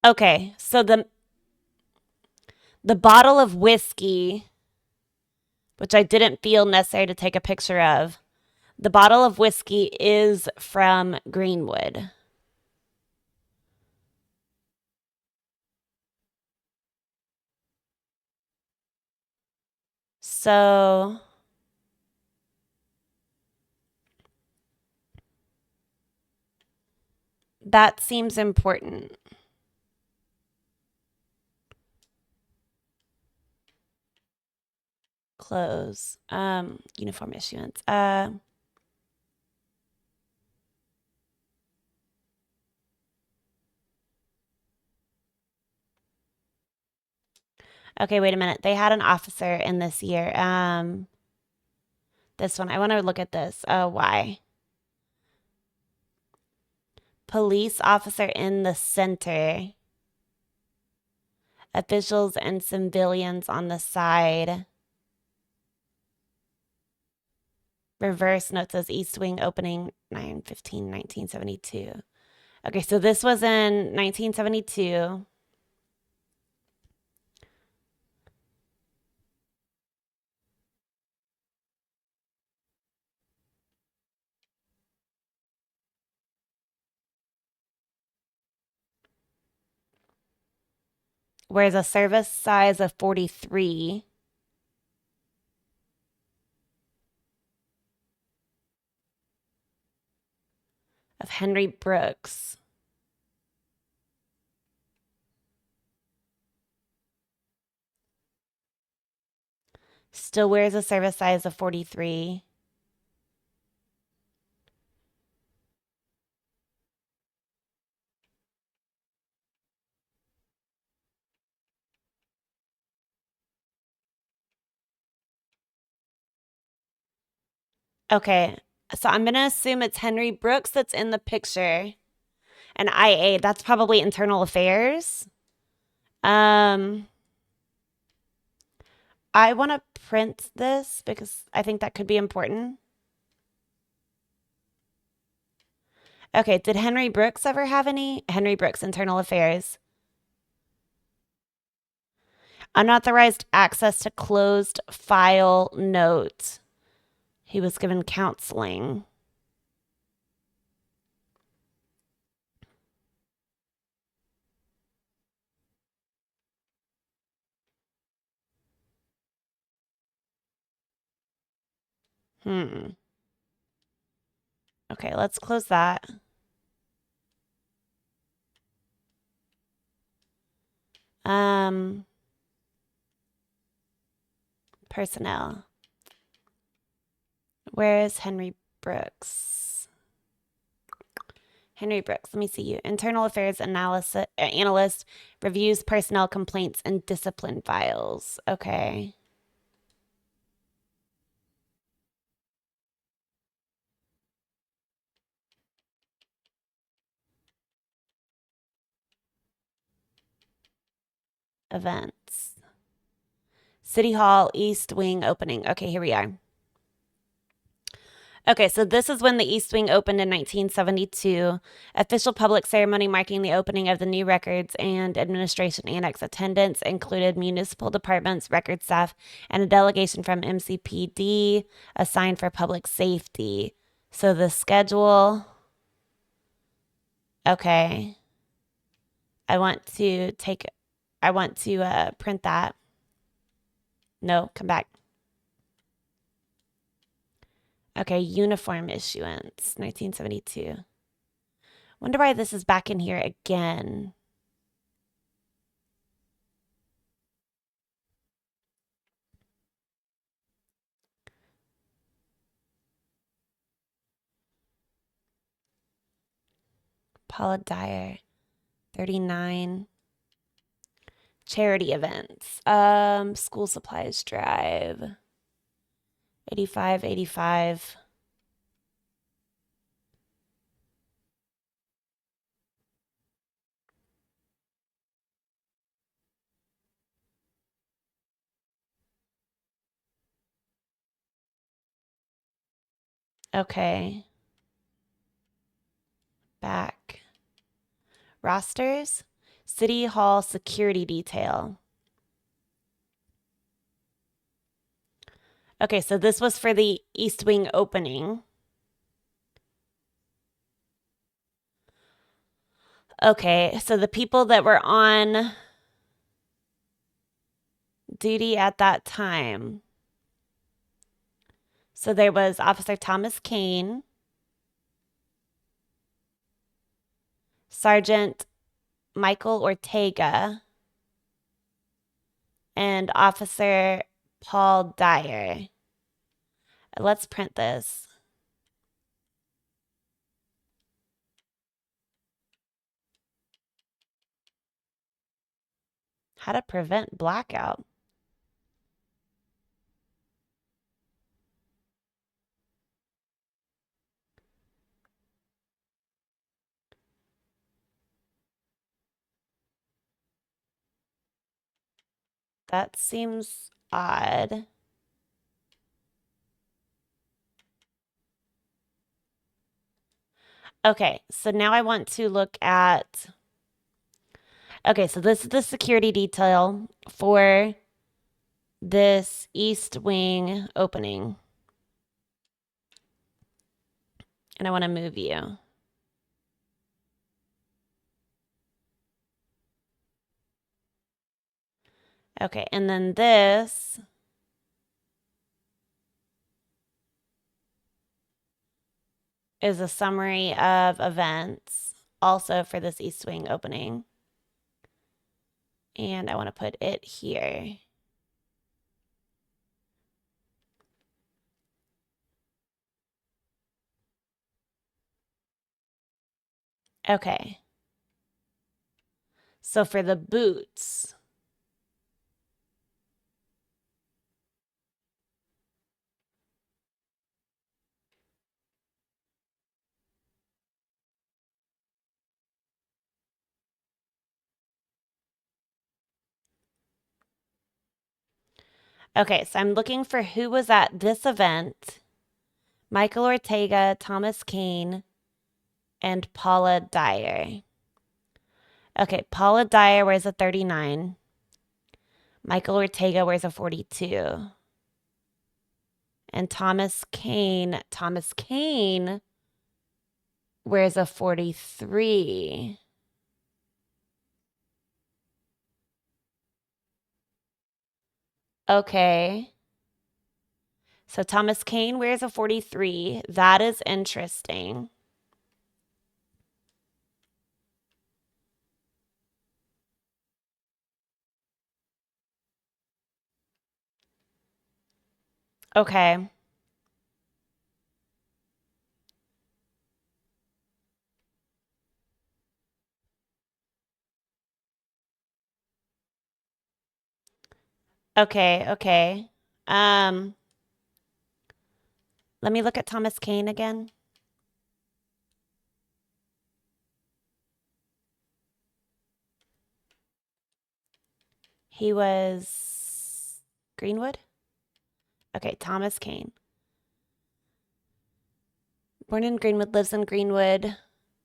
Okay, so the bottle of whiskey, which I didn't feel necessary to take a picture of, the bottle of whiskey is from Greenwood. So that seems important. close. Uniform issuance. Okay, wait a minute. They had an officer in this year. This one. I want to look at this. Why? Police officer in the center. Officials and civilians on the side. Reverse note says East Wing opening 9/15/1972. Okay, so this was in 1972. Whereas a service size of 43 of Henry Brooks. Still wears a service size of 43. Okay, so I'm going to assume it's Henry Brooks that's in the picture. And IA, that's probably internal affairs. I want to print this because I think that could be important. Okay, did Henry Brooks ever have any? Henry Brooks, internal affairs. Unauthorized access to closed file note. He was given counseling. Okay, let's close that. Personnel. Where is Henry Brooks? Henry Brooks, let me see you. Internal Affairs Analyst, reviews personnel complaints and discipline files. Okay. Events. City Hall East Wing opening. Okay, here we are. Okay, so this is when the East Wing opened in 1972. Official public ceremony marking the opening of the new records and administration annex. Attendance included municipal departments, record staff, and a delegation from MCPD assigned for public safety. So the schedule. Okay. I want to print that. No, come back. Okay, uniform issuance, 1972. Wonder why this is back in here again. Paula Dyer, 39. Charity events. School supplies drive. 85, 85. Okay. Back. Rosters. City Hall security detail. Okay, so this was for the East Wing opening. Okay, so the people that were on duty at that time. So there was Officer Thomas Kane, Sergeant Michael Ortega, and Officer Paul Dyer. Let's print this. How to prevent blackout. That seems odd. Okay, so now I want to look at. Okay, so this is the security detail for this east wing opening. And I want to move you. Okay, and then this is a summary of events also for this east wing opening. And I want to put it here. Okay. So for the boots, okay, so I'm looking for who was at this event. Michael Ortega, Thomas Kane, and Paula Dyer. Okay, Paula Dyer wears a 39. Michael Ortega wears a 42. And Thomas Kane wears a 43. Okay. So Thomas Kane wears a 43. That is interesting. Okay. Okay, okay. Um, Let me look at Thomas Kane again. He was Greenwood? Okay, Thomas Kane. Born in Greenwood, lives in Greenwood.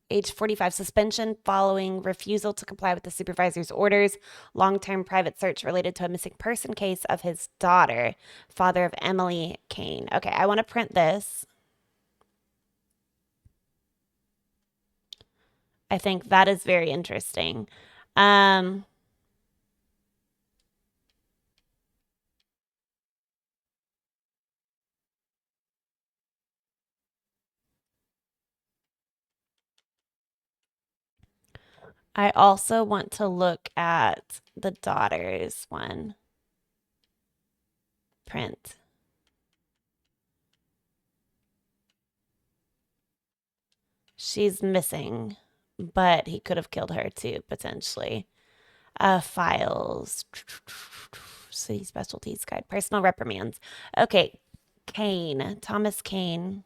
Age 45, suspension following refusal to comply with the supervisor's orders. Long-term private search related to a missing person case of his daughter, father of Emily Kane. Okay, I want to print this. I think that is very interesting. Um, I also want to look at the daughter's one. Print. She's missing, but he could have killed her too, potentially. Files. City Specialties Guide. Personal reprimands. Okay. Kane. Thomas Kane.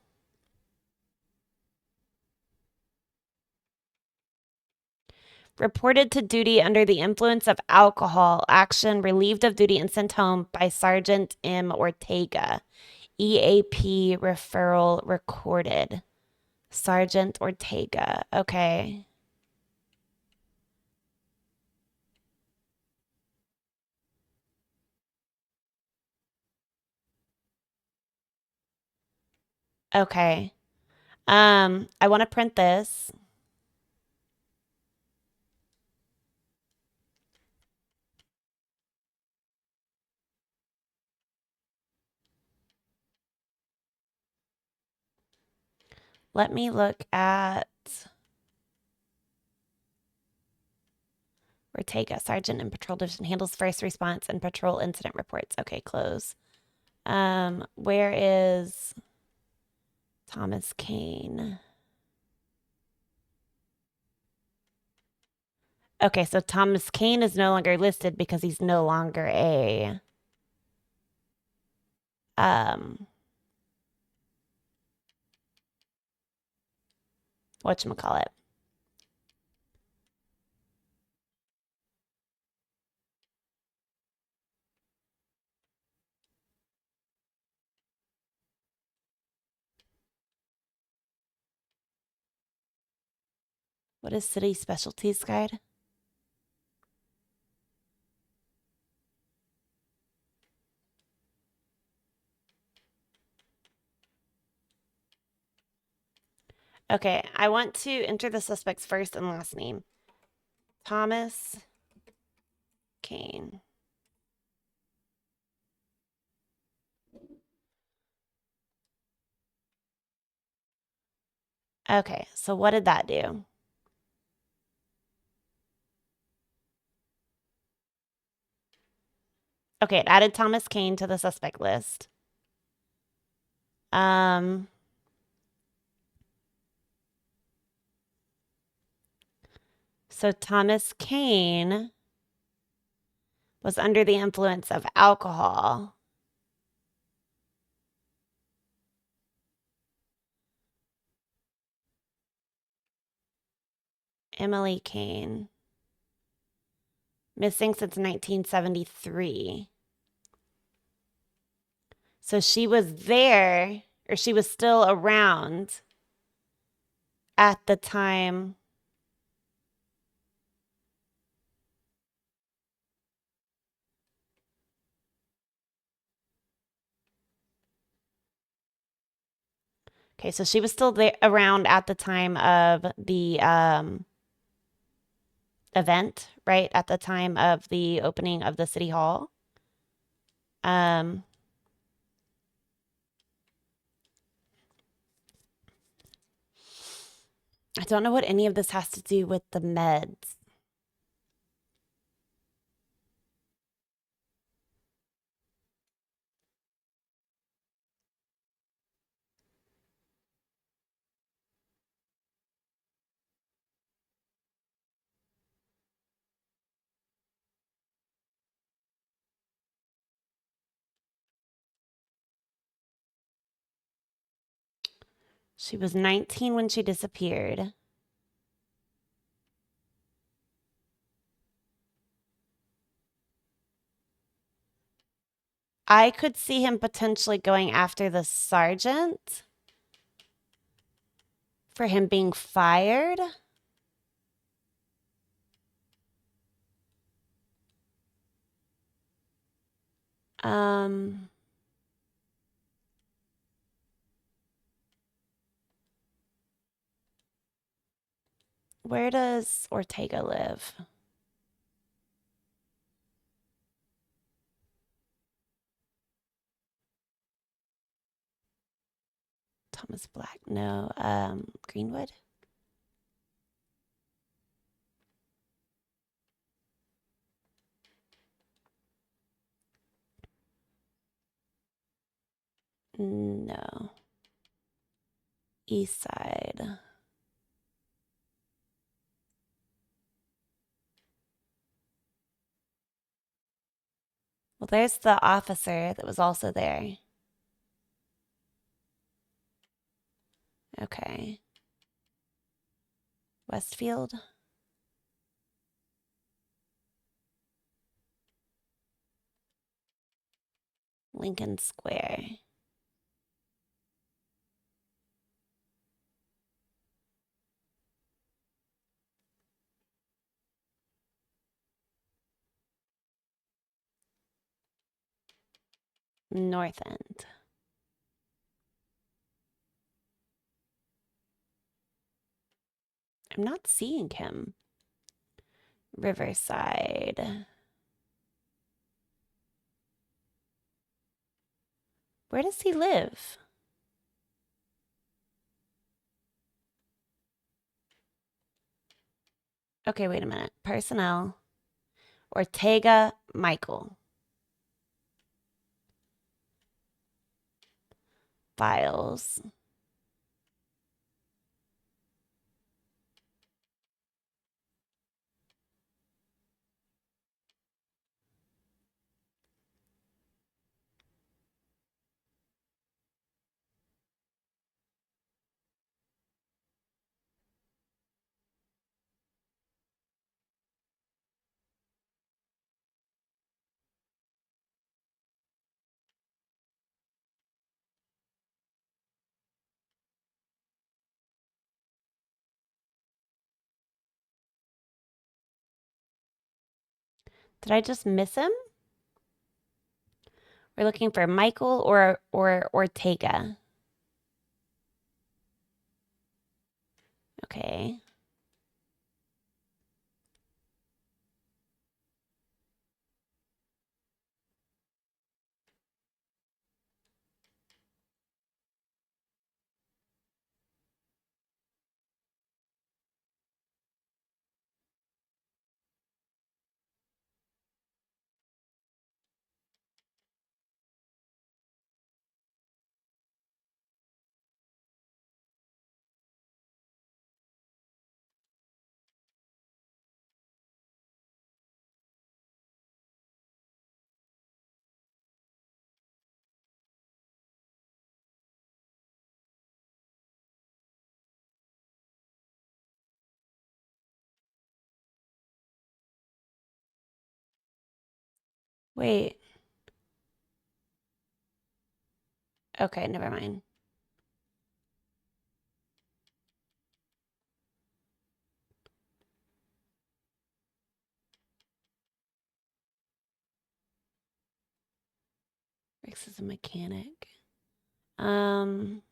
Reported to duty under the influence of alcohol. Action relieved of duty and sent home by Sergeant M. Ortega. EAP referral recorded. Sergeant Ortega. Okay. Okay. I want to print this. Let me look at Ortega, sergeant in patrol division, handles first response and patrol incident reports. Okay, close. Where is Thomas Kane? Okay, so Thomas Kane is no longer listed because he's no longer a whatchamacallit. What is city specialties guide? Okay, I want to enter the suspect's first and last name. Thomas Kane. Okay, so what did that do? Okay, it added Thomas Kane to the suspect list. So Thomas Kane was under the influence of alcohol. Emily Kane. Missing since 1973. So she was there, or she was still around at the time. Okay, so she was still there around at the time of the event, right? At the time of the opening of the city hall. I don't know what any of this has to do with the meds. She was 19 when she disappeared. I could see him potentially going after the sergeant for him being fired. Where does Ortega live? Thomas Black, no. Greenwood? No. East Side. Well, there's the officer that was also there. Okay. Westfield? Lincoln Square. North End. I'm not seeing him. Riverside. Where does he live? Okay, wait a minute. Personnel. Ortega Michael. Files. Did I just miss him? We're looking for Michael or Ortega. Okay. Wait. Okay, never mind. Rex is a mechanic. Um,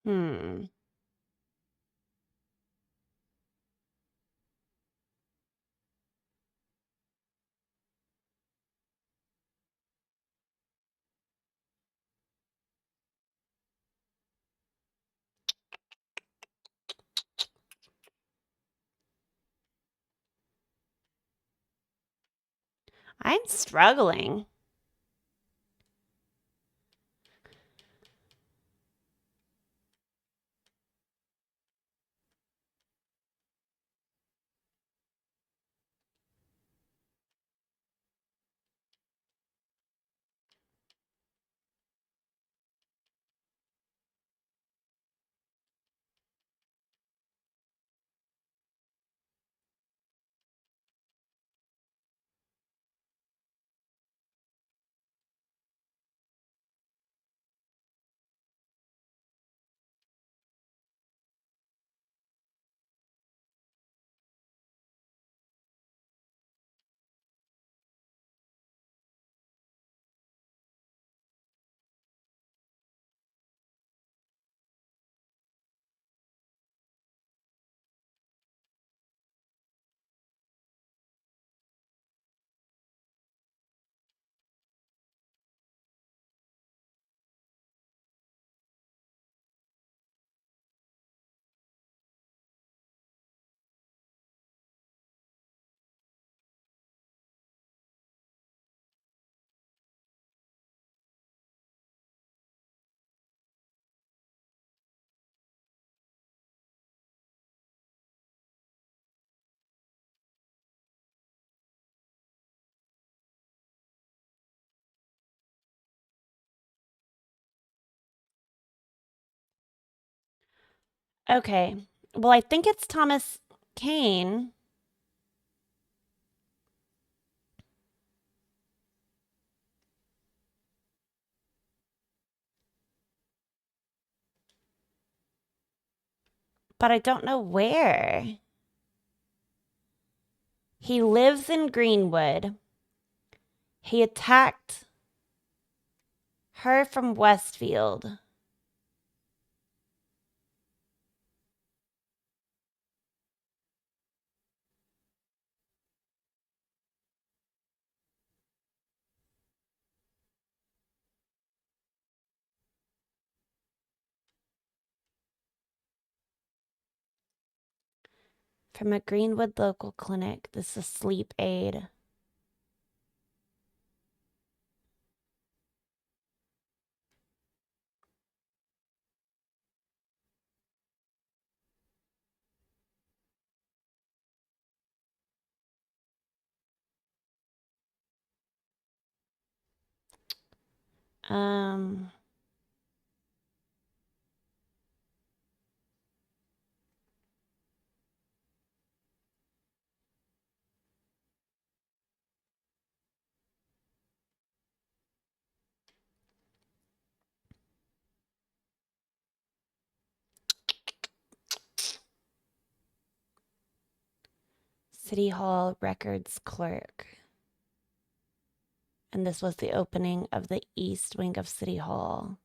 hmm. I'm struggling. Okay. Well, I think it's Thomas Kane. but I don't know where. He lives in Greenwood. He attacked her from Westfield. From a Greenwood local clinic. This is sleep aid. Um, City Hall records clerk. And this was the opening of the east wing of City Hall.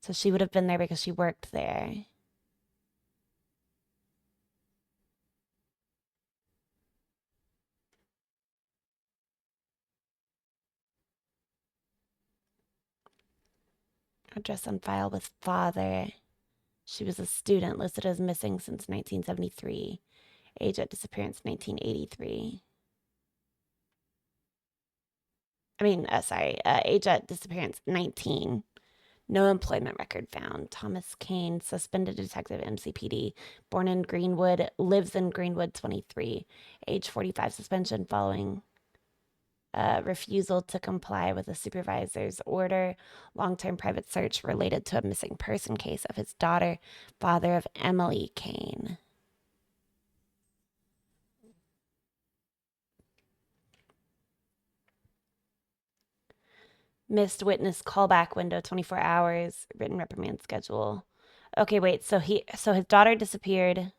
So she would have been there because she worked there. Address on file with father. She was a student listed as missing since 1973. Age at disappearance 1983. Age at disappearance 19. No employment record found. Thomas Kane, suspended detective, MCPD, born in Greenwood, lives in Greenwood, 23. Age 45, suspension following refusal to comply with a supervisor's order. Long-term private search related to a missing person case of his daughter, father of Emily Kane. Missed witness callback window 24 hours, written reprimand schedule. Okay, wait. So his daughter disappeared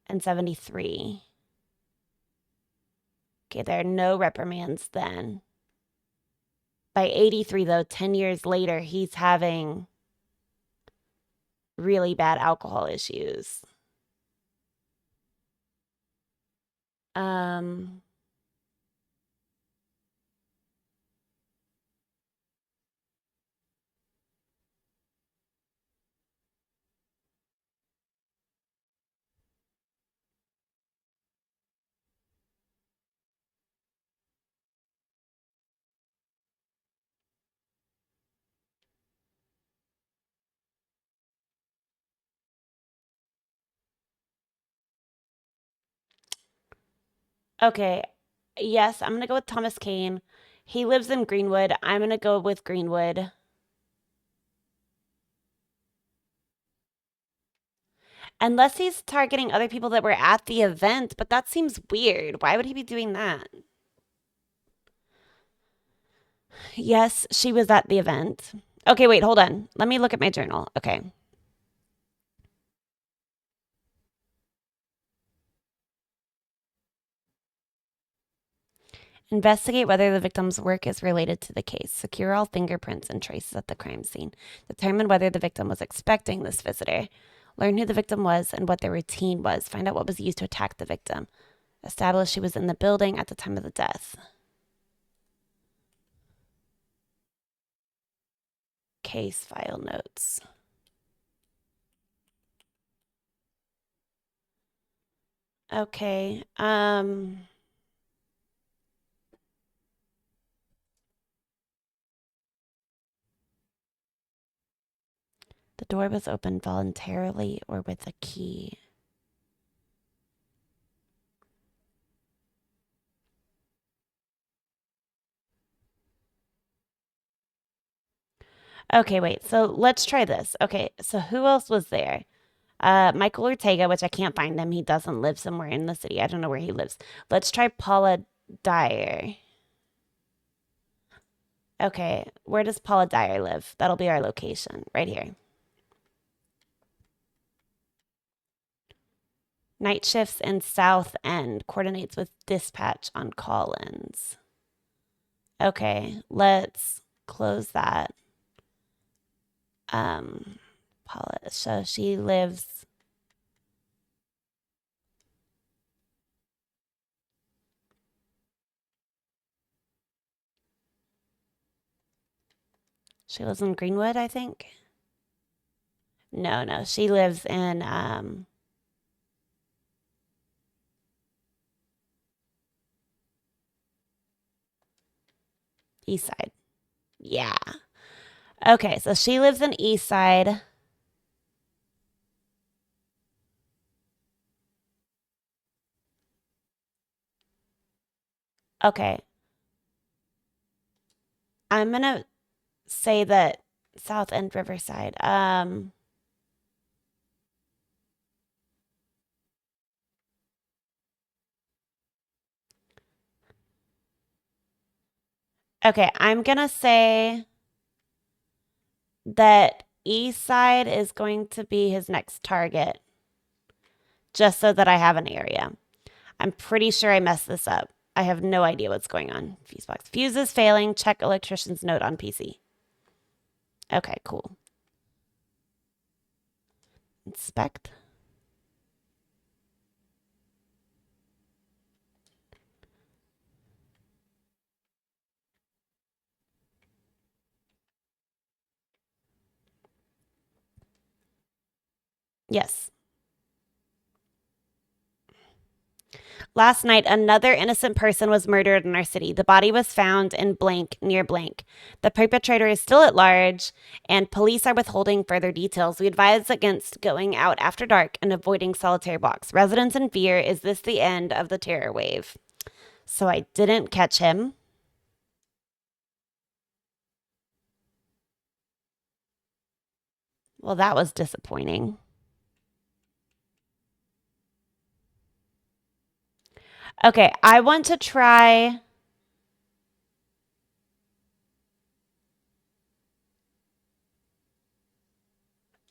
in 73. Okay, there are no reprimands then. By 83 though, 10 years later, he's having really bad alcohol issues. Um okay. Yes, I'm going to go with Thomas Kane. He lives in Greenwood. I'm going to go with Greenwood. Unless he's targeting other people that were at the event, but that seems weird. Why would he be doing that? Yes, she was at the event. Okay, wait, hold on. Let me look at my journal. Okay. Investigate whether the victim's work is related to the case. Secure all fingerprints and traces at the crime scene. Determine whether the victim was expecting this visitor. Learn who the victim was and what their routine was. Find out what was used to attack the victim. Establish she was in the building at the time of the death. Case file notes. Okay. The door was opened voluntarily or with a key. Okay, wait. So let's try this. Okay, so who else was there? Michael Ortega, which I can't find him. He doesn't live somewhere in the city. I don't know where he lives. Let's try Paula Dyer. Okay, where does Paula Dyer live? That'll be our location right here. Night shifts in South End. Coordinates with dispatch on call-ins. Okay, let's close that. So she lives. She lives in Greenwood, I think. No, she lives in East Side. Yeah. Okay, so she lives in East Side. Okay. I'm gonna say that South End Riverside. Okay, I'm gonna say that East Side is going to be his next target, just so that I have an area. I'm pretty sure I messed this up. I have no idea what's going on. Fuse box. Fuse is failing. Check electrician's note on PC. Okay, cool. Inspect. Yes. Last night, another innocent person was murdered in our city. The body was found in blank near blank. The perpetrator is still at large, and police are withholding further details. We advise against going out after dark and avoiding solitary walks. Residents in fear. Is this the end of the terror wave? So I didn't catch him. Well, that was disappointing. Okay, I want to try.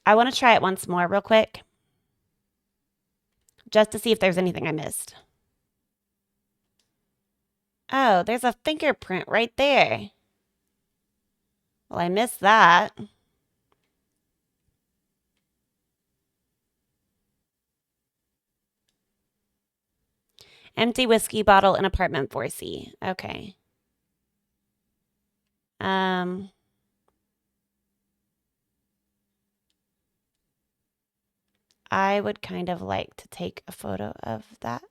I want to try it once more, real quick, just to see if there's anything I missed. Oh, there's a fingerprint right there. Well, I missed that. Empty whiskey bottle in apartment 4C. Okay. I would kind of like to take a photo of that.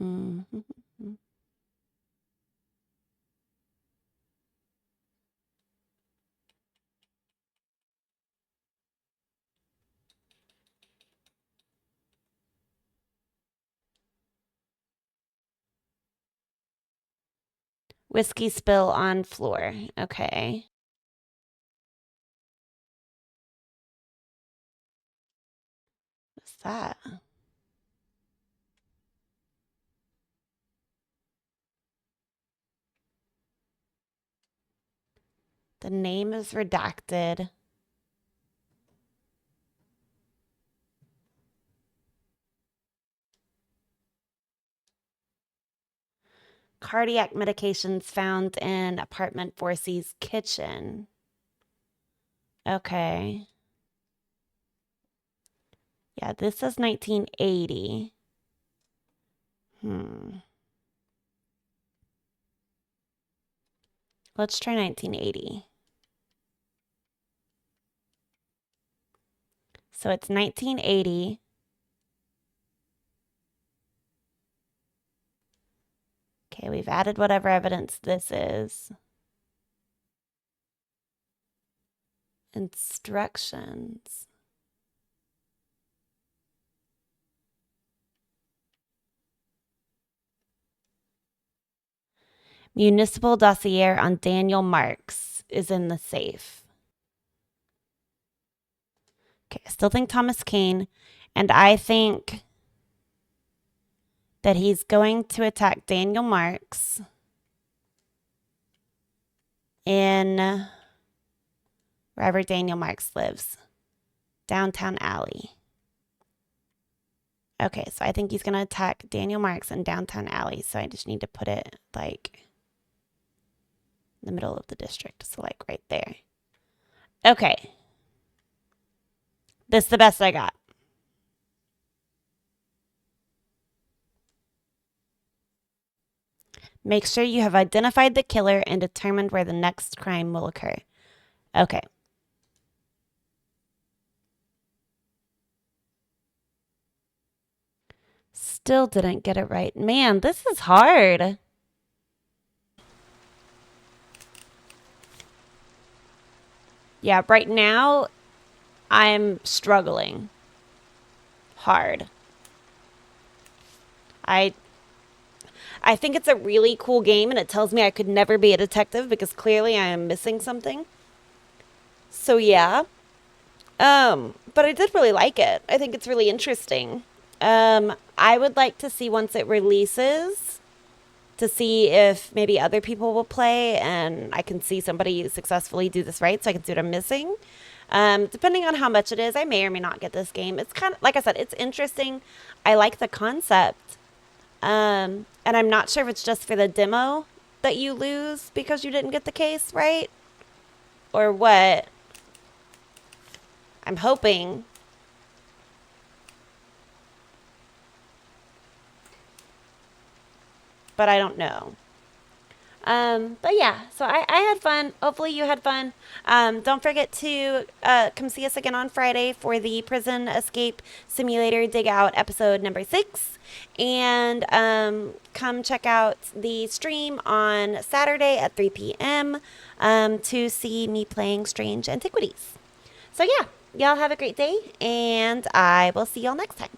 Mm-hmm. Whiskey spill on floor. Okay. What's that? The name is redacted. Cardiac medications found in apartment 4C's kitchen. Okay. Yeah, this says 1980. Let's try 1980. So it's 1980. Okay, we've added whatever evidence this is. Instructions. Municipal dossier on Daniel Marks is in the safe. Okay, I still think Thomas Kane, and I think that he's going to attack Daniel Marks. in wherever Daniel Marks lives. Downtown Alley. Okay, so I think he's going to attack Daniel Marks in Downtown Alley. So I just need to put it like in the middle of the district. So like right there. Okay. This is the best I got. Make sure you have identified the killer and determined where the next crime will occur. Okay. Still didn't get it right. Man, this is hard. Yeah, right now I'm struggling hard. I think it's a really cool game, and it tells me I could never be a detective because clearly I am missing something. So yeah. But I did really like it. I think it's really interesting. I would like to see once it releases to see if maybe other people will play and I can see somebody successfully do this right so I can see what I'm missing. Depending on how much it is, I may or may not get this game. It's kind of, like I said, it's interesting. I like the concept. And I'm not sure if it's just for the demo that you lose because you didn't get the case right or what. I'm hoping. But I don't know. But yeah, so I had fun. Hopefully you had fun. Don't forget to come see us again on Friday for the Prison Escape Simulator Dig Out episode number 6. And come check out the stream on Saturday at 3 p.m. To see me playing Strange Antiquities. So yeah, y'all have a great day, and I will see y'all next time.